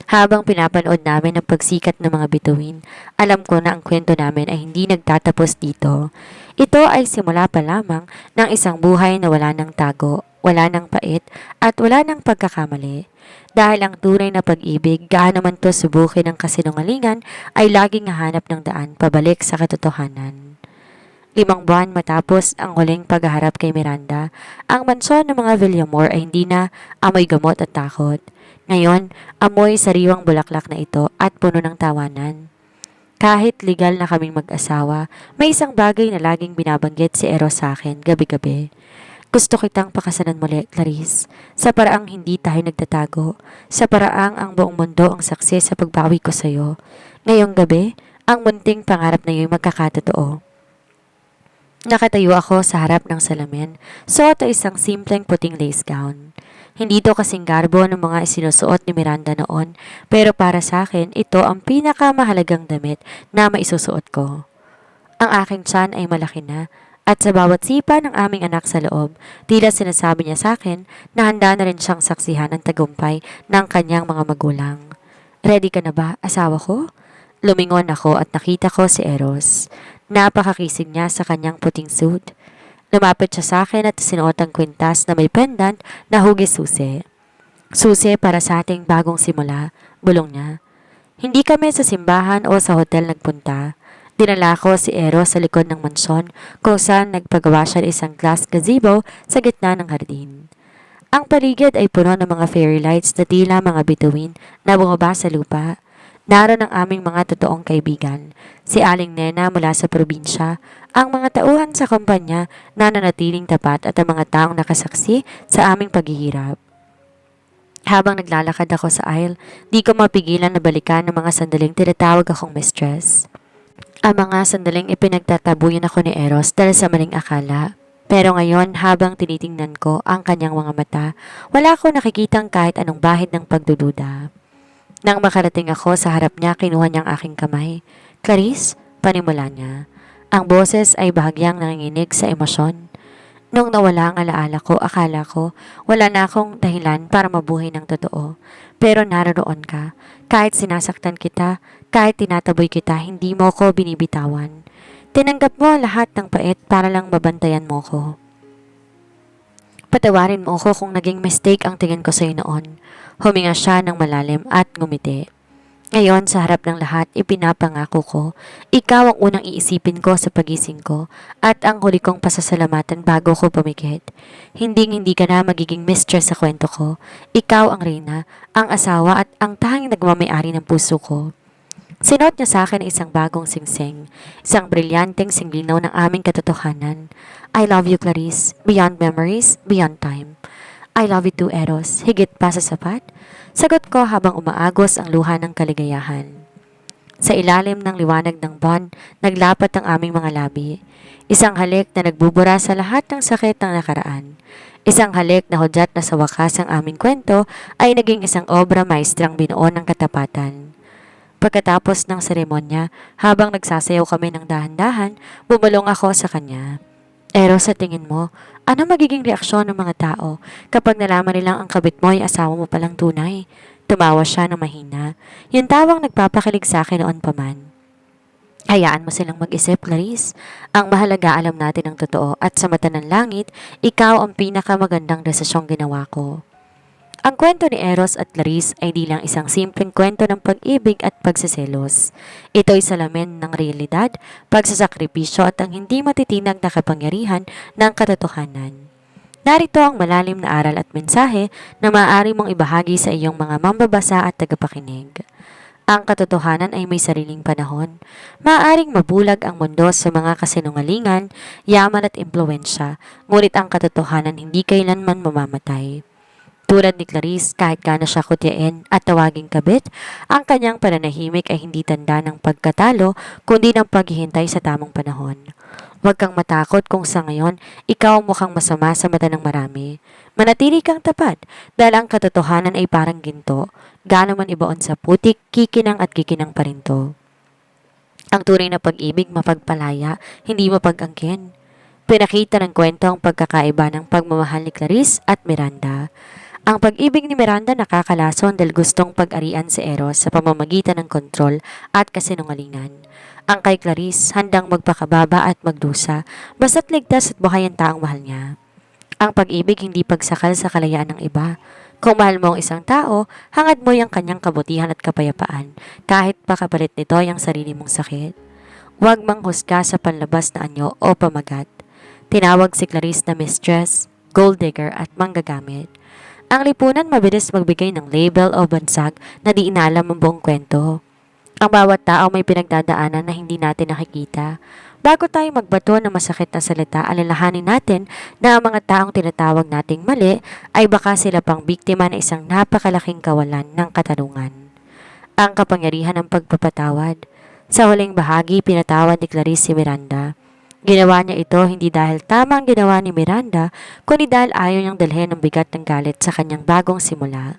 Habang pinapanood namin ang pagsikat ng mga bituin, alam ko na ang kwento namin ay hindi nagtatapos dito. Ito ay simula pa lamang ng isang buhay na wala ng tago, wala ng pait, at wala ng pagkakamali. Dahil ang tunay na pag-ibig, gaano man to subukin ng kasinungalingan, ay laging hahanap ng daan pabalik sa katotohanan. 5 buwan matapos ang huling paghaharap kay Miranda, ang mansyon ng mga Villamor ay hindi na amoy gamot at takot. Ngayon, amoy sariwang bulaklak na ito at puno ng tawanan. Kahit legal na kaming mag-asawa, may isang bagay na laging binabanggit si Eros sa akin gabi-gabi. Gusto kitang pakasalan muli, Clarice. Sa paraang hindi tayo nagtatago. Sa paraang ang buong mundo ang saksi sa pagbawi ko sa'yo. Ngayong gabi, ang munting pangarap na iyo'y magkakatotoo. Nakatayo ako sa harap ng salamin, suot ay isang simpleng puting lace gown. Hindi to kasing garbo ng mga isinusuot ni Miranda noon, pero para sa akin, ito ang pinakamahalagang damit na maisusuot ko. Ang aking tiyan ay malaki na, at sa bawat sipa ng aming anak sa loob, tila sinasabi niya sa akin na handa na rin siyang saksihan ang tagumpay ng kanyang mga magulang. Ready ka na ba, asawa ko? Lumingon ako at nakita ko si Eros. Napakakisig niya sa kanyang puting suit. Lumapit siya sa akin at sinuot ang kwintas na may pendant na hugis susi. Susi para sa ating bagong simula, bulong niya. Hindi kami sa simbahan o sa hotel nagpunta. Dinala ko si Eros sa likod ng mansyon kung saan nagpagawa siya ng isang glass gazebo sa gitna ng hardin. Ang paligid ay puno ng mga fairy lights na tila mga bituin na bumaba sa lupa. Naroon ang aming mga totoong kaibigan, si Aling Nena mula sa probinsya, ang mga tauhan sa kumpanya na nanatiling tapat at ang mga taong nakasaksi sa aming paghihirap. Habang naglalakad ako sa aisle, di ko mapigilan na balikan ng mga sandaling tinatawag akong mistress. Ang mga sandaling ipinagtatabuyan ako ni Eros dahil sa maling akala. Pero ngayon, habang tinitingnan ko ang kanyang mga mata, wala akong nakikitang kahit anong bahid ng pagdududa. Nang makarating ako sa harap niya, kinuha niyang aking kamay. Clarice, panimula niya. Ang boses ay bahagyang nanginginig sa emosyon. Nung nawala ang alaala ko, akala ko wala na akong dahilan para mabuhay ng totoo. Pero naroon ka. Kahit sinasaktan kita, kahit tinataboy kita, hindi mo ko binibitawan. Tinanggap mo lahat ng pait para lang mabantayan mo ko. Patawarin mo ko kung naging mistake ang tingin ko sa'yo noon. Huminga siya ng malalim at ngumiti. Ngayon, sa harap ng lahat, ipinapangako ko, ikaw ang unang iisipin ko sa pagising ko at ang huli kong pasasalamatan bago ko pumikit. Hindi ka na magiging mistress sa kwento ko. Ikaw ang reyna, ang asawa at ang tanging nagmamayari ng puso ko. Sinuot niya sa akin isang bagong singsing, isang brilyanteng singlinaw ng aming katotohanan. I love you, Clarice, beyond memories, beyond time. I love you too, Eros, higit pa sa sapat. Sagot ko habang umaagos ang luha ng kaligayahan. Sa ilalim ng liwanag ng buwan, naglapat ang aming mga labi. Isang halik na nagbubura sa lahat ng sakit ng nakaraan. Isang halik na hudyat na sa wakas ang aming kwento ay naging isang obra maestrang binuo ng katapatan. Pagkatapos ng seremonya, habang nagsasayaw kami ng dahan-dahan, bumulong ako sa kanya. Eros, sa tingin mo, ano magiging reaksyon ng mga tao kapag nalaman nilang ang kabit mo ay asawa mo palang tunay? Tumawa siya ng mahina. Yung tawang nagpapakilig sa akin noon pa man. Hayaan mo silang mag-isip, Clarice. Ang mahalaga, alam natin ang totoo at sa mata ng langit, ikaw ang pinakamagandang desisyong ginawa ko. Ang kwento ni Eros at Clarice ay di lang isang simpleng kwento ng pag-ibig at pagsiselos. Ito'y salamin ng realidad, pagsasakripisyo at ang hindi matitinag na kapangyarihan ng katotohanan. Narito ang malalim na aral at mensahe na maaari mong ibahagi sa iyong mga mambabasa at tagapakinig. Ang katotohanan ay may sariling panahon. Maaaring mabulag ang mundo sa mga kasinungalingan, yaman at impluensya, ngunit ang katotohanan hindi kailanman mamamatay. Tulad ni Clarice, kahit gaano siya kutyain at tawaging kabit, ang kanyang pananahimik ay hindi tanda ng pagkatalo kundi ng paghihintay sa tamang panahon. Huwag kang matakot kung sa ngayon ikaw mukhang masama sa mata ng marami. Manatili kang tapat dahil ang katotohanan ay parang ginto. Gaano man ibaon sa putik, kikinang at kikinang pa rin to. Ang tunay na pag-ibig mapagpalaya, hindi mapag-angkin. Pinakita ng kwento ang pagkakaiba ng pagmamahal ni Clarice at Miranda. Ang pag-ibig ni Miranda nakakalason dahil gustong pag-arian si Eros sa pamamagitan ng kontrol at kasinungalingan. Ang kay Clarice handang magpakababa at magdusa basta't ligtas at buhay ang taong mahal niya. Ang pag-ibig hindi pagsakal sa kalayaan ng iba. Kung mahal mo ang isang tao, hangad mo yung kanyang kabutihan at kapayapaan kahit pakapalit nito ang sarili mong sakit. Huwag manghusga sa panlabas na anyo o pamagat. Tinawag si Clarice na mistress, gold digger at manggagamit. Ang lipunan mabilis magbigay ng label o bansag na di inaalam ang buong kwento. Ang bawat tao may pinagdadaanan na hindi natin nakikita. Bago tayo magbato ng masakit na salita, alalahanin natin na ang mga taong tinatawag nating mali ay baka sila pang biktima ng isang napakalaking kawalan ng katarungan. Ang kapangyarihan ng pagpapatawad. Sa huling bahagi, pinatawad ni Clarice si Miranda. Ginawa niya ito hindi dahil tama ang ginawa ni Miranda, kundi dahil ayaw niyang dalhin ang bigat ng galit sa kanyang bagong simula.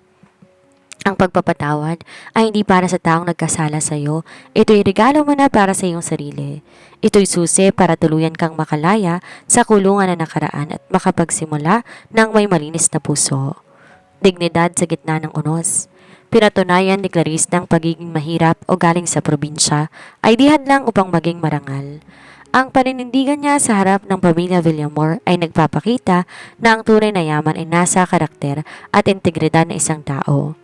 Ang pagpapatawad ay hindi para sa taong nagkasala sa iyo. Ito'y regalo mo na para sa iyong sarili. Ito'y susi para tuluyan kang makalaya sa kulungan na nakaraan at makapagsimula ng may malinis na puso. Dignidad sa gitna ng unos. Pinatunayan ni Clarice ng pagiging mahirap o galing sa probinsya ay di hadlang upang maging marangal. Ang paninindigan niya sa harap ng pamilya Villamor ay nagpapakita na ang tunay na yaman ay nasa karakter at integridad ng isang tao.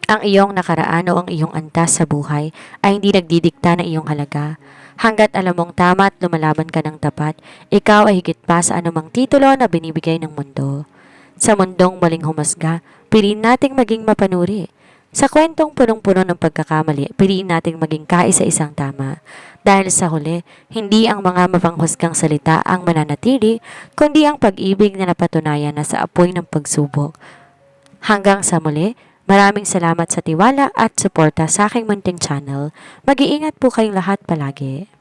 Ang iyong nakaraan o ang iyong antas sa buhay ay hindi nagdidikta ng iyong halaga. Hanggat alam mong tama at lumalaban ka ng tapat, ikaw ay higit pa sa anumang titulo na binibigay ng mundo. Sa mundong maling humasga, piliin nating maging mapanuri. Sa kwentong punong-puno ng pagkakamali, piliin nating maging kaisa-isang tama. Dahil sa huli, hindi ang mga mapanghusgang salita ang mananatili, kundi ang pag-ibig na napatunayan na sa apoy ng pagsubok. Hanggang sa muli, maraming salamat sa tiwala at suporta sa aking munting channel. Mag-iingat po kayong lahat palagi.